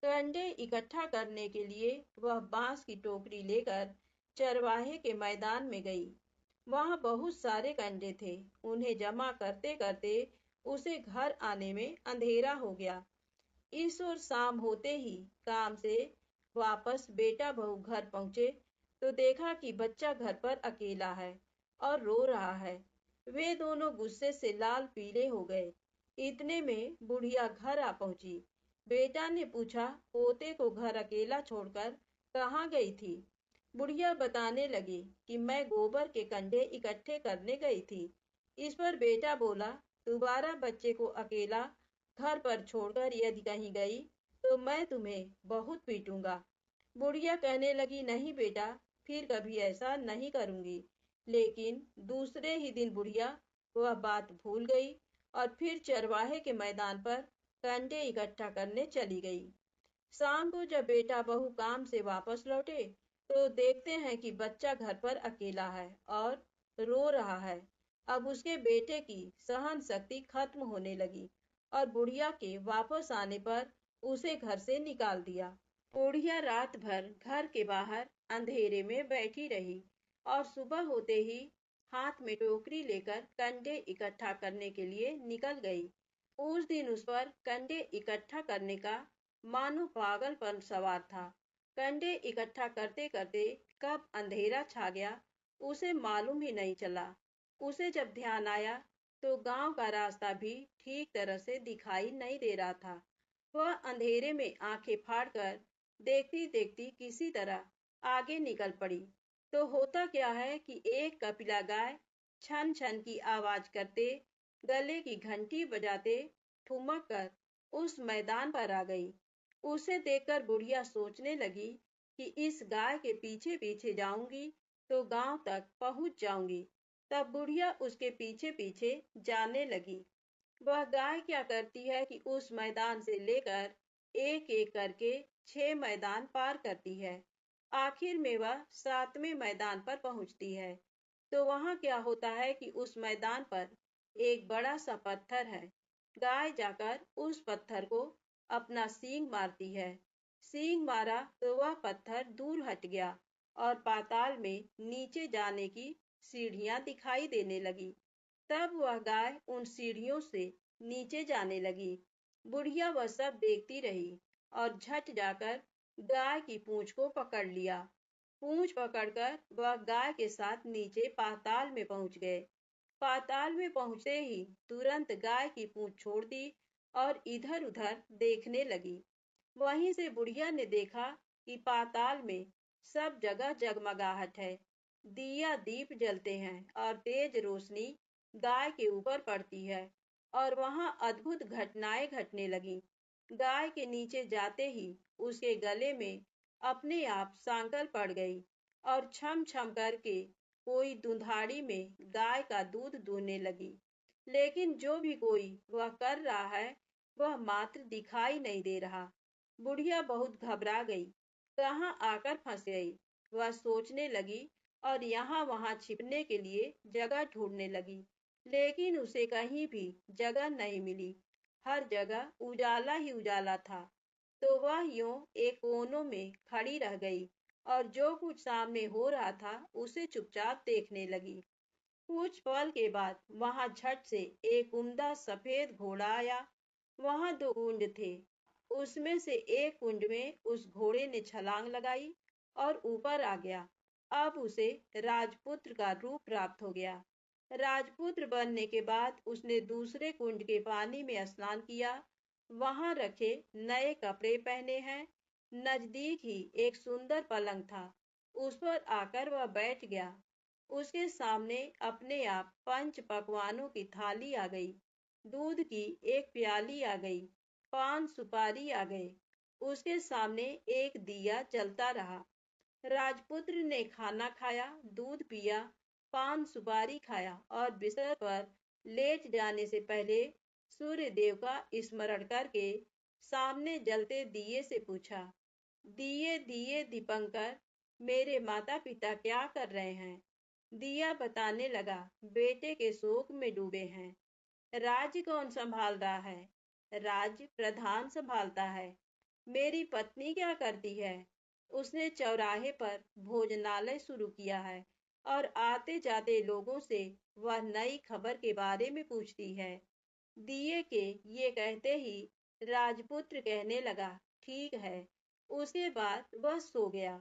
कंडे इकट्ठा करने के लिए वह बांस की टोकरी लेकर चरवाहे के मैदान में गई। वहां बहुत सारे कंडे थे। उन्हें जमा करते करते उसे घर आने में अंधेरा हो गया। इस ओर शाम होते ही काम से वापस बेटा बहू घर पहुंचे तो देखा कि बच्चा घर पर अकेला है और रो रहा है। वे दोनों गुस्से से लाल पीले हो गए। इतने में बुढ़िया घर आ पहुंची। बेटा ने पूछा, पोते को घर अकेला छोड़कर कहाँ गई थी? बुढ़िया बताने लगी कि मैं गोबर के कंडे इकट्ठे करने गई थी। इस पर बेटा बोला, दोबारा बच्चे को अकेला घर पर छोड़कर यदि कहीं गई तो मैं तुम्हें बहुत पीटूंगा। बुढ़िया कहने लगी, नहीं बेटा, फिर कभी ऐसा नहीं करूंगी। लेकिन दूसरे ही दिन बुढ़िया वह बात भूल गई और फिर चरवाहे के मैदान पर कंडे इकट्ठा करने चली गई। शाम को जब बेटा बहू काम से वापस लौटे तो देखते हैं कि बच्चा घर पर अकेला है और रो रहा है। अब उसके बेटे की सहन शक्ति खत्म होने लगी और बुढ़िया के वापस आने पर उसे घर से निकाल दिया। बुढ़िया रात भर घर के बाहर अंधेरे में बैठी रही और सुबह होते ही हाथ में टोकरी लेकर कंडे इकट्ठा करने के लिए निकल गई। उस दिन उस पर कंडे इकट्ठा करने का मानो पागलपन सवार था। कंडे इकट्ठा करते करते कब अंधेरा छा गया उसे मालूम ही नहीं चला। उसे जब ध्यान आया तो गांव का रास्ता भी ठीक तरह से दिखाई नहीं दे रहा था। वह अंधेरे में आंखें फाड़कर देखती देखती किसी तरह आगे निकल पड़ी। तो होता क्या है कि एक कपिला गाय छन छन की आवाज करते, गले की घंटी बजाते ठुमक कर उस मैदान पर आ गई। उसे देखकर बुढ़िया सोचने लगी कि इस गाय के पीछे पीछे जाऊंगी तो गांव तक पहुंच जाऊंगी। तब बुढ़िया उसके पीछे पीछे जाने लगी। वह गाय क्या करती है कि उस मैदान से लेकर एक एक करके 6 मैदान पार करती है। आखिर में वह 7वें मैदान पर पहुंचती है। तो वहां क्या होता है कि उस मैदान पर एक बड़ा सा पत्थर है। गाय जाकर उस पत्थर को अपना सींग मारती है। सींग मारा तो वह पत्थर दूर हट गया और पाताल में नीचे जाने की सीढ़ियां दिखाई देने लगी। तब वह गाय उन सीढ़ियों से नीचे जाने लगी। बुढ़िया वह सब देखती रही और झट जाकर गाय की पूंछ को पकड़ लिया। पूंछ पकड़कर वह गाय के साथ नीचे पाताल में पहुंच गए। पाताल में पहुंचते ही तुरंत गाय की पूंछ छोड़ दी और इधर उधर देखने लगी। वहीं से बुढ़िया ने देखा कि पाताल में सब जगह जगमगाहट है। दिया दीप जलते हैं और तेज रोशनी गाय के ऊपर पड़ती है और वहां अद्भुत घटनाएं घटने लगी। गाय के नीचे जाते ही उसके गले में अपने आप सांकल पड़ गई और छम छम करके कोई दुधाड़ी में गाय का दूध दूहने लगी। लेकिन जो भी कोई वह कर रहा है वह मात्र दिखाई नहीं दे रहा। बुढ़िया बहुत घबरा गई, कहाँ आकर फंस गई। वह सोचने लगी और यहाँ वहां छिपने के लिए जगह ढूंढने लगी, लेकिन उसे कहीं भी जगह नहीं मिली। हर जगह उजाला ही उजाला था। तो वह यूं एक कोनों में खड़ी रह गई और जो कुछ सामने हो रहा था उसे चुपचाप देखने लगी। कुछ पल के बाद वहां झट से एक उम्दा सफेद घोड़ा आया। वहां 2 कुंड थे। उसमें से एक कुंड में उस घोड़े ने छलांग लगाई और ऊपर आ गया। अब उसे राजपुत्र का रूप प्राप्त हो गया। राजपुत्र बनने के बाद उसने दूसरे कुंड के पानी में स्नान किया। वहां रखे नए कपड़े पहने हैं। नजदीक ही एक सुंदर पलंग था। उस पर आकर वह बैठ गया। उसके सामने अपने आप 5 पकवानों की थाली आ गई। दूध की एक प्याली आ गई। पान सुपारी आ गए। उसके सामने एक दिया जलता रहा। राजपुत्र ने खाना खाया, दूध पिया, पान सुपारी खाया और बिस्तर पर लेट जाने से पहले सूर्य देव का स्मरण करके सामने जलते दिए से पूछा, दिए दिए दीपंकर, मेरे माता पिता क्या कर रहे हैं? दिया बताने लगा, बेटे के शोक में डूबे हैं। राज्य कौन संभाल रहा है? राज्य प्रधान संभालता है। मेरी पत्नी क्या करती है? उसने चौराहे पर भोजनालय शुरू किया है और आते जाते लोगों से वह नई खबर के बारे में पूछती है। दिए के ये कहते ही राजपुत्र कहने लगा, ठीक है। उसके बाद वह सो गया।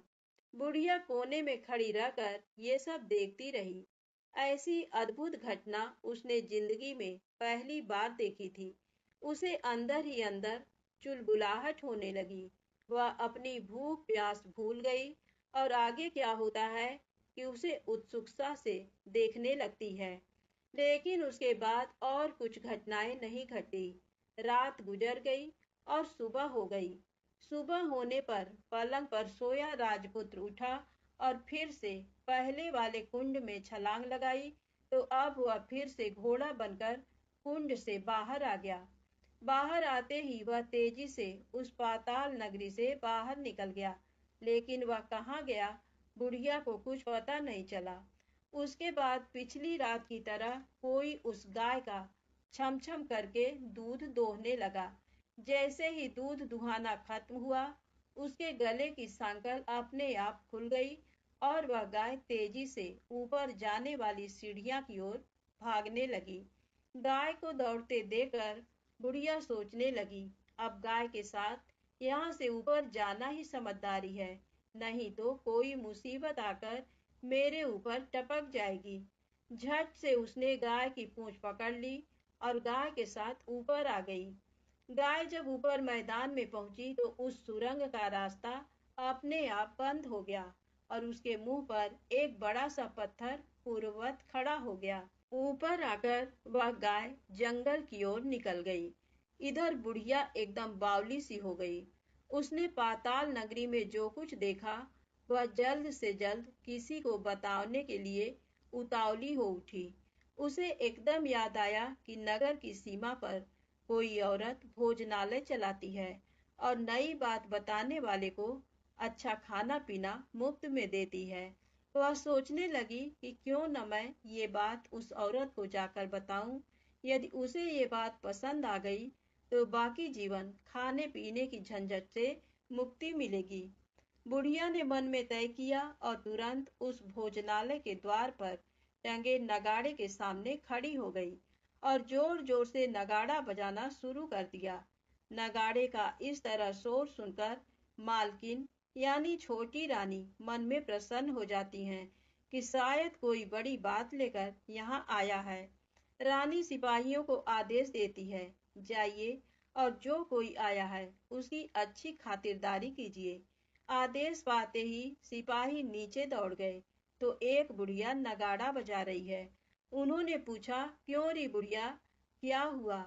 बुढ़िया कोने में खड़ी रहकर ये सब देखती रही। ऐसी अद्भुत घटना उसने जिंदगी में पहली बार देखी थी। उसे अंदर ही अंदर चुलबुलाहट होने लगी। वह अपनी भूख प्यास भूल गई और आगे क्या होता है कि उसे उत्सुकता से देखने लगती है। लेकिन उसके बाद और कुछ घटनाएं नहीं घटी। रात गुजर गई और सुबह हो गई। सुबह होने पर पलंग पर सोया राजपुत्र उठा और फिर से पहले वाले कुंड में छलांग लगाई। तो अब वह फिर से घोड़ा बनकर कुंड से बाहर आ गया। बाहर आते ही वह तेजी से उस पाताल नगरी से बाहर निकल गया। लेकिन वह कहाँ गया, बुढ़िया को कुछ पता नहीं चला। उसके बाद पिछली रात की तरह कोई उस गाय का छम छम करके दूध दोहने लगा। जैसे ही दूध दुहाना खत्म हुआ, उसके गले की सांकल अपने आप खुल गई और वह गाय तेजी से ऊपर जाने वाली सीढ़ियां की ओर भागने लगी। गाय को दौड़ते देखकर बुढ़िया सोचने लगी, अब गाय के साथ यहाँ से ऊपर जाना ही समझदारी है, नहीं तो कोई मुसीबत आकर मेरे ऊपर टपक जाएगी। झट से उसने गाय की पूंछ पकड़ ली और गाय के साथ ऊपर आ गई। गाय जब ऊपर मैदान में पहुंची तो उस सुरंग का रास्ता अपने आप बंद हो गया और उसके मुंह पर एक बड़ा सा पत्थर पूर्ववत खड़ा हो गया। ऊपर आकर वह गाय जंगल की ओर निकल गई। इधर बुढ़िया एकदम बावली सी हो गई। उसने पाताल नगरी में जो कुछ देखा वह जल्द से जल्द किसी को बताने के लिए उतावली हो उठी। उसे एकदम याद आया कि नगर की सीमा पर कोई औरत भोजनालय चलाती है और नई बात बताने वाले को अच्छा खाना पीना मुफ्त में देती है। वह सोचने लगी कि क्यों न मैं ये बात उस औरत को जाकर बताऊं। यदि उसे ये बात पसंद आ गई तो बाकी जीवन खाने पीने की झंझट से मुक्ति मिलेगी। बुढ़िया ने मन में तय किया और तुरंत उस भोजनालय के द्वार पर टंगे नगाड़े के सामने खड़ी हो गई और जोर जोर से नगाड़ा बजाना शुरू कर दिया। नगाड़े का इस तरह शोर सुनकर मालकिन यानी छोटी रानी मन में प्रसन्न हो जाती हैं कि शायद कोई बड़ी बात लेकर यहाँ आया है। रानी सिपाहियों को आदेश देती है, जाइए और जो कोई आया है उसकी अच्छी खातिरदारी कीजिए। आदेश पाते ही सिपाही नीचे दौड़ गए तो एक बुढ़िया नगाड़ा बजा रही है। उन्होंने पूछा, क्यों री बुढ़िया, क्या हुआ,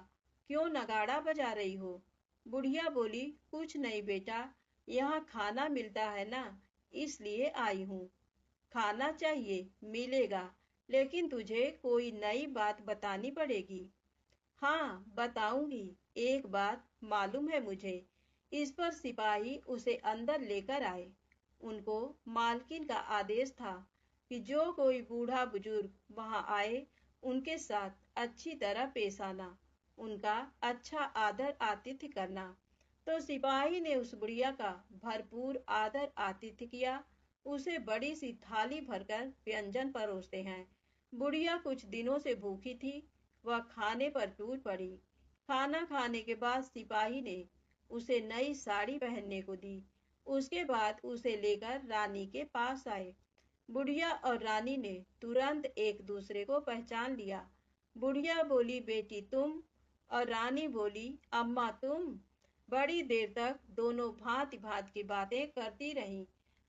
क्यों नगाड़ा बजा रही हो? बुढ़िया बोली, कुछ नहीं बेटा, यहाँ खाना मिलता है ना, इसलिए आई हूँ। खाना चाहिए, मिलेगा, लेकिन तुझे कोई नई बात बतानी पड़ेगी। हाँ, बताऊंगी। एक बात मालूम है मुझे। इस पर सिपाही उसे अंदर लेकर आए। उनको मालकिन का आदेश था कि जो कोई बूढ़ा बुजुर्ग वहां आए उनके साथ अच्छी तरह पेश आना, उनका अच्छा आदर आतिथ्य करना। तो सिपाही ने उस बुढ़िया का भरपूर आदर आतिथ्य किया। उसे बड़ी सी थाली भरकर व्यंजन परोसते हैं। बुढ़िया कुछ दिनों से भूखी थी, वह खाने पर टूट पड़ी। खाना खाने के बाद सिपाही ने उसे नई साड़ी पहनने को दी। उसके बाद उसे लेकर रानी के पास आए। बुढ़िया और रानी ने तुरंत एक दूसरे को पहचान लिया। बुढ़िया बोली, बेटी तुम? और रानी बोली, अम्मा तुम? बड़ी देर तक दोनों भांति भांति की बातें करती रहीं।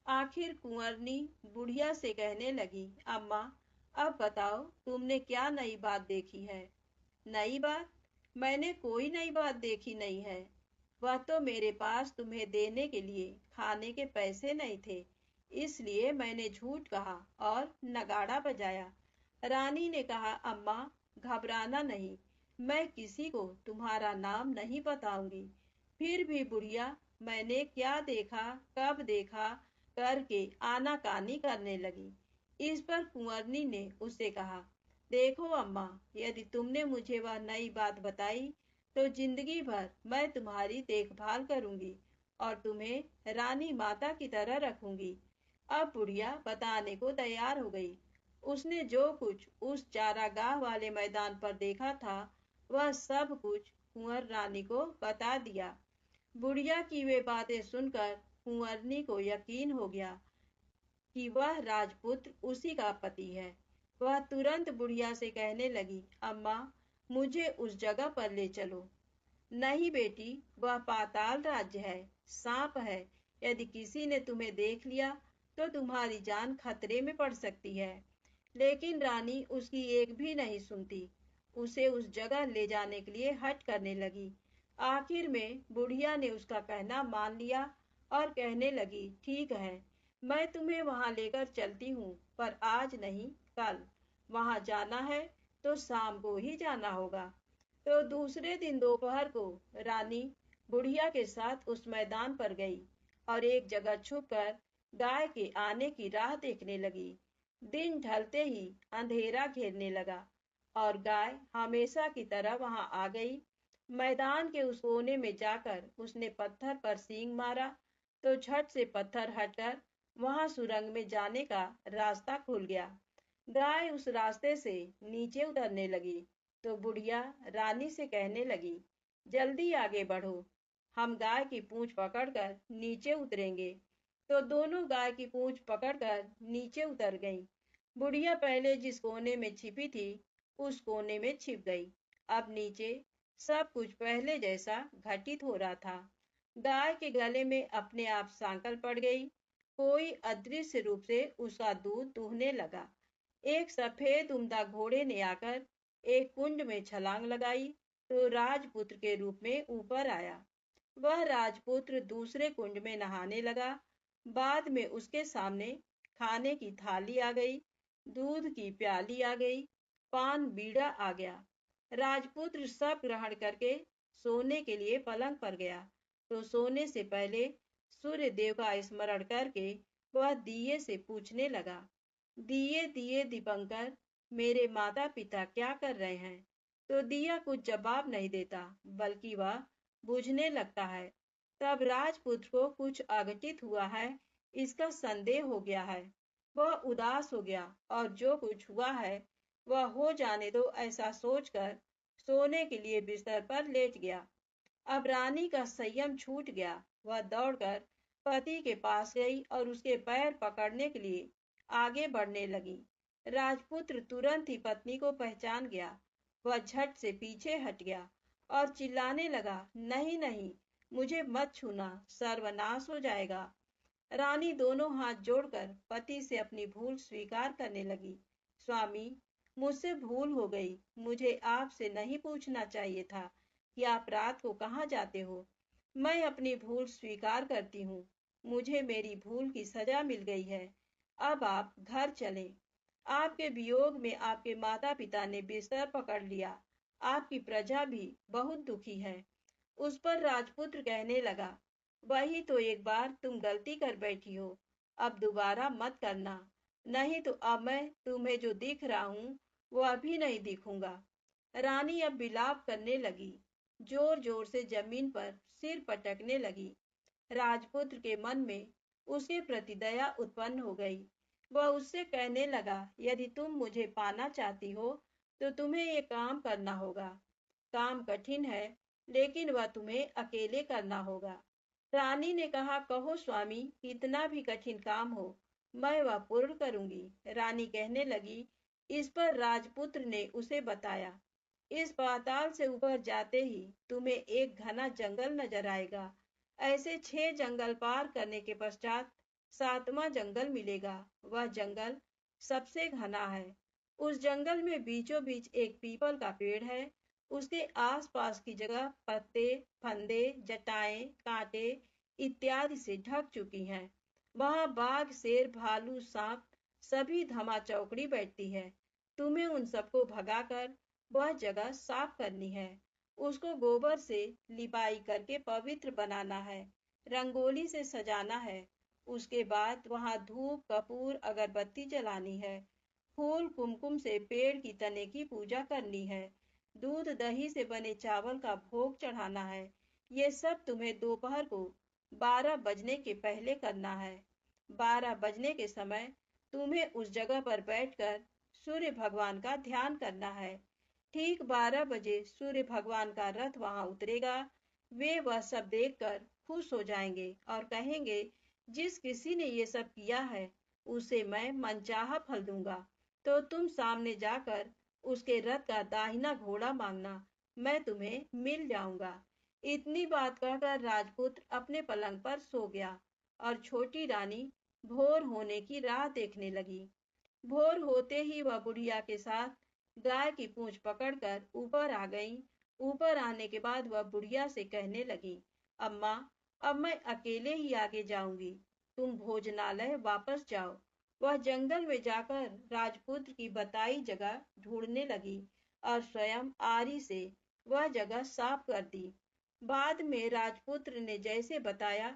आखिर कुंवरनी बुढ़िया से कहने लगी, अम्मा अब बताओ तुमने क्या नई बात देखी है? नई बात? मैंने कोई नई बात देखी नहीं है। वह तो मेरे पास तुम्हें देने के लिए खाने के पैसे नहीं थे, इसलिए मैंने झूठ कहा और नगाड़ा बजाया। रानी ने कहा, अम्मा घबराना नहीं, मैं किसी को तुम्हारा नाम नहीं बताऊंगी। फिर भी बुढ़िया मैंने क्या देखा, कब देखा करके आनाकानी करने लगी। इस पर कुंवरनी ने उससे कहा, देखो अम्मा, यदि तुमने मुझे वह नई बात बताई तो जिंदगी भर मैं तुम्हारी देखभाल करूंगी और तुम्हें रानी माता की तरह रखूंगी। अब बुढ़िया बताने को तैयार हो गई। उसने जो कुछ उस चारागाह वाले मैदान पर देखा था वह सब कुछ कुंवर रानी को बता दिया। बुढ़िया की वे बातें सुनकर कुंवरनी को यकीन हो गया कि वह राजपुत्र उसी का पति है। वह तुरंत बुढ़िया से कहने लगी, अम्मा मुझे उस जगह पर ले चलो। नहीं बेटी, वह पाताल राज्य है, सांप है। यदि किसी ने तुम्हें देख लिया तो तुम्हारी जान खतरे में पड़ सकती है। लेकिन रानी उसकी एक भी नहीं सुनती। उसे उस जगह ले जाने के लिए हठ करने लगी। आखिर में बुढ़िया ने उसका कहना मान लिया और कहने लगी, ठीक है, मैं तुम्हें वहां लेकर चलती हूँ, पर आज नहीं कल। वहां जाना है तो शाम को ही जाना होगा। तो दूसरे दिन दोपहर को रानी बुढ़िया के साथ उस मैदान पर गई और एक जगह छुपकर गाय के आने की राह देखने लगी। दिन ढलते ही अंधेरा घेरने लगा और गाय हमेशा की तरह वहां आ गई। मैदान के उस कोने में जाकर उसने पत्थर पर सींग मारा तो झट से पत्थर हटकर वहां सुरंग में जाने का रास्ता खुल गया। गाय उस रास्ते से नीचे उतरने लगी तो बुढ़िया रानी से कहने लगी, जल्दी आगे बढ़ो, हम गाय की पूंछ पकड़कर नीचे उतरेंगे। तो दोनों गाय की पूंछ पकड़कर नीचे उतर गईं। बुढ़िया पहले जिस कोने में छिपी थी उस कोने में छिप गई। अब नीचे सब कुछ पहले जैसा घटित हो रहा था। गाय के गले में अपने आप सांकल पड़ गई। कोई अदृश्य रूप से उसका दूध दूहने लगा। एक सफेद उम्दा घोड़े ने आकर एक कुंड में छलांग लगाई तो राजपुत्र के रूप में ऊपर आया। वह राजपुत्र दूसरे कुंड में नहाने लगा। बाद में उसके सामने खाने की थाली आ गई। दूध की प्याली आ गई, पान बीड़ा आ गया। राजपुत्र सब ग्रहण करके सोने के लिए पलंग पर गया, तो सोने से पहले सूर्य देव का स्मरण करके वह दिए से पूछने लगा, दिए दिए दीपंकर, मेरे माता पिता क्या कर रहे हैं? तो दिया कुछ जवाब नहीं देता, बल्कि वह बुझने लगता है। तब राजपुत्र को कुछ अघटित हुआ है, इसका संदेह हो गया है। वह उदास हो गया और जो कुछ हुआ है वह हो जाने दो ऐसा सोचकर सोने के लिए बिस्तर पर लेट गया। अब रानी का संयम छूट गया। वह दौड़कर पति के पास गई और उसके पैर पकड़ने के लिए आगे बढ़ने लगी। राजपुत्र तुरंत ही पत्नी को पहचान गया। वह झट से पीछे हट गया और चिल्लाने लगा, नहीं नहीं, मुझे मत छूना, सर्वनाश हो जाएगा। रानी दोनों हाथ जोड़कर पति से अपनी भूल स्वीकार करने लगी। स्वामी, मुझसे भूल हो गई। मुझे आपसे नहीं पूछना चाहिए था कि आप रात को कहाँ जाते हो। मैं अपनी भूल स्वीकार करती हूँ। मुझे मेरी भूल की सजा मिल गई है। अब आप घर चलें। आपके वियोग में आपके माता पिता ने बिस्तर पकड़ लिया। आपकी प्रजा भी बहुत दुखी है। उस पर राजपुत्र कहने लगा, वही तो एक बार तुम गलती कर बैठी हो, अब दोबारा मत करना, नहीं तो अब मैं तुम्हें जो दिख रहा हूँ वो अभी नहीं दिखूंगा। रानी अब विलाप करने लगी, जोर जोर से जमीन पर सिर पटकने लगी। राजपुत्र के मन में उसके प्रति दया उत्पन्न हो गई। वह उससे कहने लगा, यदि तुम मुझे पाना चाहती हो तो तुम्हें ये काम करना होगा। काम कठिन है, लेकिन वह तुम्हें अकेले करना होगा। रानी ने कहा, कहो स्वामी, कितना भी कठिन काम हो, मैं वह पूर्ण करूंगी। रानी कहने लगी। इस पर राजपुत्र ने उसे बताया, इस पाताल से ऊपर जाते ही तुम्हें एक घना जंगल नजर आएगा। ऐसे 6 जंगल पार करने के पश्चात 7वां जंगल मिलेगा। वह जंगल सबसे घना है। उस जंगल में बीचों बीच एक पीपल का पेड़ है। उसके आसपास की जगह पत्ते, फंदे, जटाएं, कांटे इत्यादि से ढक चुकी हैं। वहां बाघ, शेर, भालू, सांप सभी धमा चौकड़ी बैठती है। तुम्हें उन सबको भगाकर वह जगह साफ करनी है। उसको गोबर से लिपाई करके पवित्र बनाना है, रंगोली से सजाना है। उसके बाद वहां धूप, कपूर, अगरबत्ती जलानी है। फूल कुमकुम से पेड़ की तने की पूजा करनी है। दूध दही से बने चावल का भोग चढ़ाना है। ये सब तुम्हें दोपहर को 12 बजने के पहले करना है। 12 बजने के समय तुम्हें उस जगह पर बैठकर सूर्य भगवान का ध्यान करना है। ठीक 12 बजे सूर्य भगवान का रथ वहां उतरेगा। वे वह सब देखकर खुश हो जाएंगे और कहेंगे, जिस किसी ने ये सब किया है उसे मैं मनचाहा फल दूंगा। तो तुम सामने जाकर उसके रथ का दाहिना घोड़ा मांगना, मैं तुम्हें मिल जाऊंगा। इतनी बात कहकर राजपुत्र अपने पलंग पर सो गया और छोटी रानी भोर होने की राह देखने लगी। भोर होते ही वह बुढ़िया के साथ गाय की पूंछ पकड़कर ऊपर आ गई। ऊपर आने के बाद वह बुढ़िया से कहने लगी, अम्मा, अब मैं अकेले ही आगे जाऊंगी, तुम भोजनालय वापस जाओ। वह जंगल में जाकर राजपुत्र की बताई जगह ढूंढने लगी और स्वयं आरी से वह जगह साफ कर दी। बाद में राजपुत्र ने जैसे बताया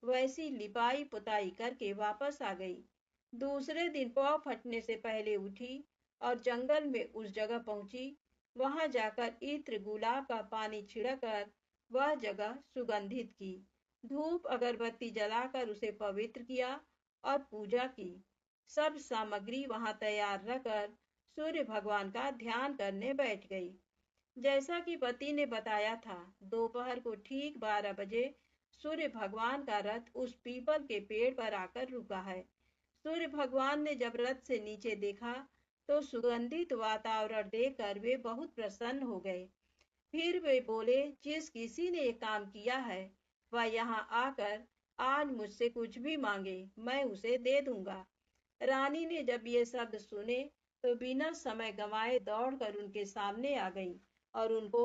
वैसी लिपाई पुताई करके वापस आ गई। दूसरे दिन पौ फटने से पहले उठी और जंगल में उस जगह पहुंची। वहां जाकर इत्र, गुलाब का पानी छिड़कर वह जगह सुगंधित की। धूप अगरबत्ती जलाकर उसे पवित्र किया और पूजा की। सब सामग्री वहां तैयार रखकर सूर्य भगवान का ध्यान करने बैठ गई। जैसा कि पति ने बताया था, दोपहर को ठीक 12 बजे सूर्य भगवान का रथ उस पीपल के पेड़ पर आकर रुका है। सूर्य भगवान ने जब रथ से नीचे देखा तो सुगंधित वातावरण देखकर वे बहुत प्रसन्न हो गए। फिर वे बोले, जिस किसी ने ये काम किया है वह यहाँ आकर आज मुझसे कुछ भी मांगे, मैं उसे दे दूंगा। रानी ने जब ये शब्द सुने तो बिना समय गंवाए दौड़कर उनके सामने आ गई और उनको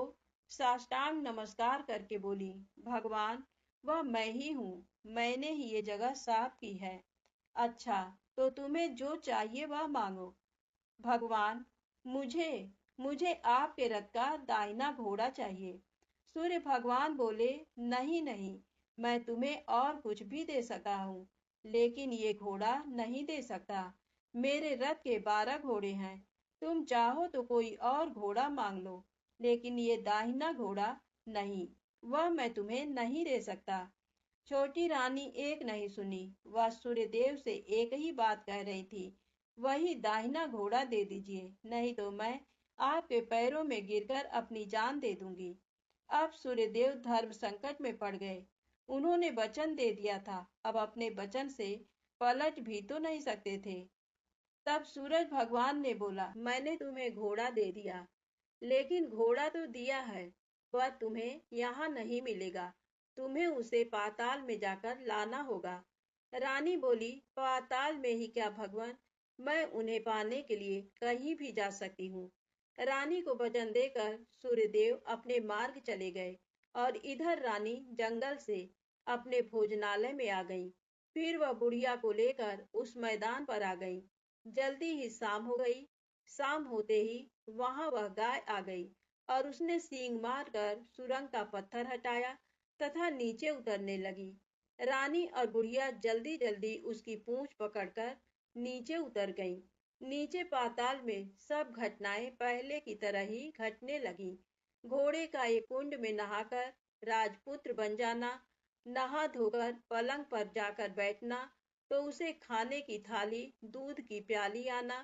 साष्टांग नमस्कार करके बोली, भगवान, वह मैं ही हूँ, मैंने ही ये जगह साफ की है। अच्छा, तो तुम्हें जो चाहिए वह मांगो। भगवान, मुझे मुझे आपके रथ का दाहिना घोड़ा चाहिए। सूर्य भगवान बोले, नहीं नहीं, मैं तुम्हें और कुछ भी दे सकता हूँ, लेकिन ये घोड़ा नहीं दे सकता। मेरे रथ के 12 घोड़े हैं। तुम चाहो तो कोई और घोड़ा मांग लो, लेकिन ये दाहिना घोड़ा नहीं, वह मैं तुम्हें नहीं दे सकता। छोटी रानी एक नहीं सुनी, वह सूर्यदेव से एक ही बात कह रही थी, वही दाहिना घोड़ा दे दीजिए, नहीं तो मैं आपके पैरों में गिरकर अपनी जान दे दूंगी। अब सूर्यदेव धर्म संकट में पड़ गए। उन्होंने वचन दे दिया था, अब अपने वचन से पलट भी तो नहीं सकते थे। तब सूरज भगवान ने बोला, मैंने तुम्हें घोड़ा दे दिया, लेकिन घोड़ा तो दिया है, वह तुम्हें यहाँ नहीं मिलेगा। तुम्हें उसे पाताल में जाकर लाना होगा। रानी बोली, पाताल में ही क्या भगवान, मैं उन्हें पाने के लिए कहीं भी जा सकती हूँ। रानी को वचन देकर सूर्यदेव अपने मार्ग चले गए और इधर रानी जंगल से अपने भोजनालय में आ गई। फिर वह बुढ़िया को लेकर उस मैदान पर आ गई। जल्दी ही शाम हो गई। शाम होते ही वहां वह गाय आ गई और उसने सींग मारकर सुरंग का पत्थर हटाया तथा नीचे उतरने लगी। रानी और बुढ़िया जल्दी जल्दी उसकी पूंछ पकड़कर नीचे उतर गईं। नीचे पाताल में सब घटनाएं पहले की तरह ही घटने लगी। घोड़े का एक कुंड में नहाकर राजपुत्र बन जाना, नहा धोकर पलंग पर जाकर बैठना, तो उसे खाने की थाली, दूध की प्याली आना,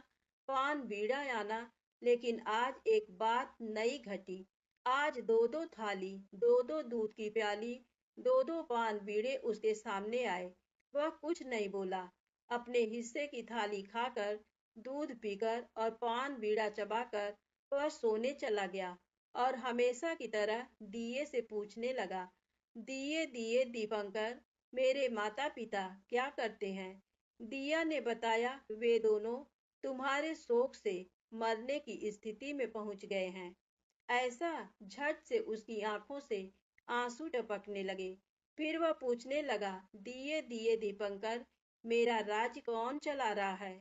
पान बीड़ा आना। लेकिन आज एक बात नई घटी। आज दो दो थाली, दो दो दूध की प्याली, दो दो पान बीड़े उसके सामने आए। वह कुछ नहीं बोला। अपने हिस्से की थाली खाकर, दूध पीकर और पान बीड़ा चबाकर वह सोने चला गया और हमेशा की तरह दिए से पूछने लगा, दिए दिए दीपंकर, मेरे माता पिता क्या करते हैं? दिया ने बताया, वे दोनों तुम्हारे शोक से मरने की स्थिति में पहुंच गए हैं। ऐसा झट से उसकी आंखों से आंसू टपकने लगे। फिर वह पूछने लगा, दिए दिए दीपंकर, मेरा राज्य कौन चला रहा है?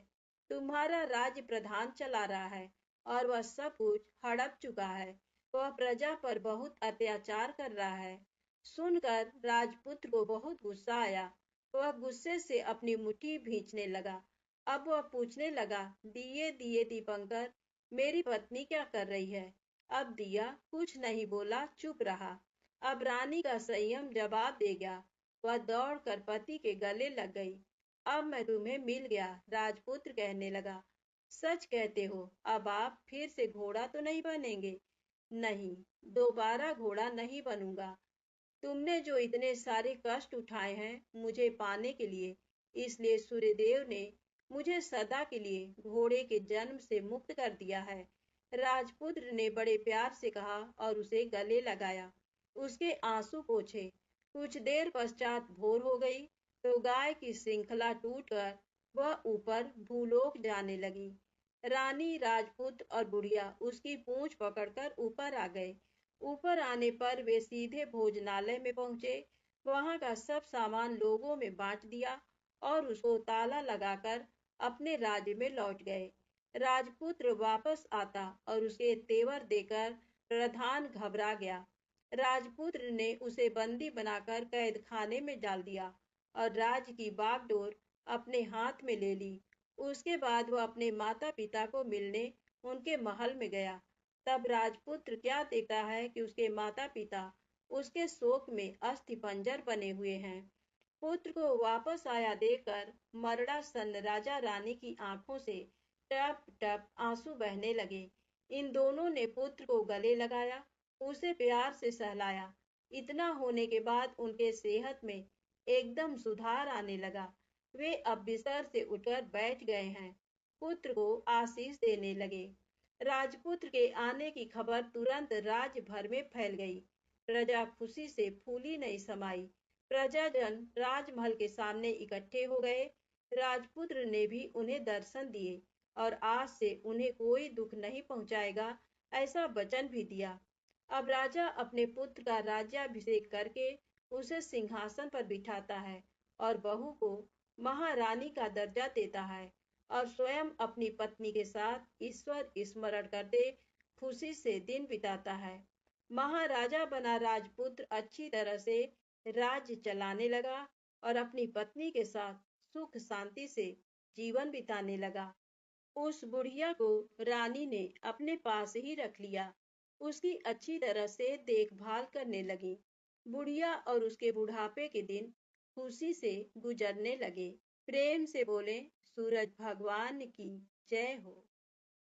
तुम्हारा राज्य प्रधान चला रहा है और वह सब कुछ हड़प चुका है। वह प्रजा पर बहुत अत्याचार कर रहा है। सुनकर राजपुत्र को बहुत गुस्सा आया। वह गुस्से से अपनी मुट्ठी भींचने लगा। अब वह पूछने लगा, दिए दिए दीपंकर, मेरी पत्नी क्या कर रही है? अब दिया कुछ नहीं बोला, चुप रहा। अब रानी का संयम जवाब दे गया। वह दौड़कर पति के गले लग गई। अब मैं तुम्हें मिल गया, राजपुत्र कहने लगा। सच कहते हो, अब आप फिर से घोड़ा तो नहीं बनेंगे? नहीं, दोबारा घोड़ा नहीं बनूंगा। तुमने जो इतने सारे कष्ट उठाए हैं मुझे पाने के लिए, इसलिए सूर्यदेव ने मुझे सदा के लिए घोड़े के जन्म से मुक्त कर दिया है। राजपुत्र ने बड़े प्यार से कहा और उसे गले लगाया, उसके आंसू पोंछे। कुछ देर पश्चात भोर हो गई तो गाय की श्रृंखला टूटकर वह ऊपर भूलोक जाने लगी। रानी, राजपुत्र और बुढ़िया उसकी पूंछ पकड़कर ऊपर आ गए। ऊपर आने पर वे सीधे भोजनालय में पहुंचे। वहां का सब सामान लोगों में बांट दिया और उसको ताला लगाकर अपने राज्य में लौट गए। राजपुत्र वापस आता और उसे तेवर देकर प्रधान घबरा गया। राजपुत्र ने उसे बंदी बनाकर कैद खाने में डाल दिया और राज्य की बागडोर अपने हाथ में ले ली। उसके बाद वह अपने माता पिता को मिलने उनके महल में गया। तब राजपुत्र क्या देखता है कि उसके माता पिता उसके शोक में अस्थि पंजर बने हुए हैं। पुत्र को वापस आया देखकर मरड़ा सन राजा रानी की आंखों से टप टप आंसू बहने लगे। इन दोनों ने पुत्र को गले लगाया, उसे प्यार से सहलाया। इतना होने के बाद उनके सेहत में एकदम सुधार आने लगा। वे अब बिस्तर से उठकर बैठ गए हैं। पुत्र को आशीष देने लगे। राजपुत्र के आने की खबर तुरंत राज्य भर में फैल गई। प्रजा खुशी से फूली नहीं समाई। प्रजाजन राजमहल के सामने इकट्ठे हो गए। राजपुत्र ने भी उन्हें दर्शन दिए और आज से उन्हें कोई दुख नहीं पहुंचाएगा, ऐसा वचन भी दिया। अब राजा अपने पुत्र का राज्याभिषेक करके उसे सिंहासन पर बिठाता है और बहू को महारानी का दर्जा देता है। और स्वयं अपनी पत्नी के साथ ईश्वर स्मरण करते खुशी से दिन बिताता है। महाराजा बना राजपुत्र अच्छी तरह से राज्य चलाने लगा और अपनी पत्नी के साथ सुख शांति से जीवन बिताने लगा। उस बुढ़िया को रानी ने अपने पास ही रख लिया। उसकी अच्छी तरह से देखभाल करने लगी। बुढ़िया और उसके बुढ़ापे के दिन खुशी से गुजरने लगे। प्रेम से बोले, सूरज भगवान की जय हो।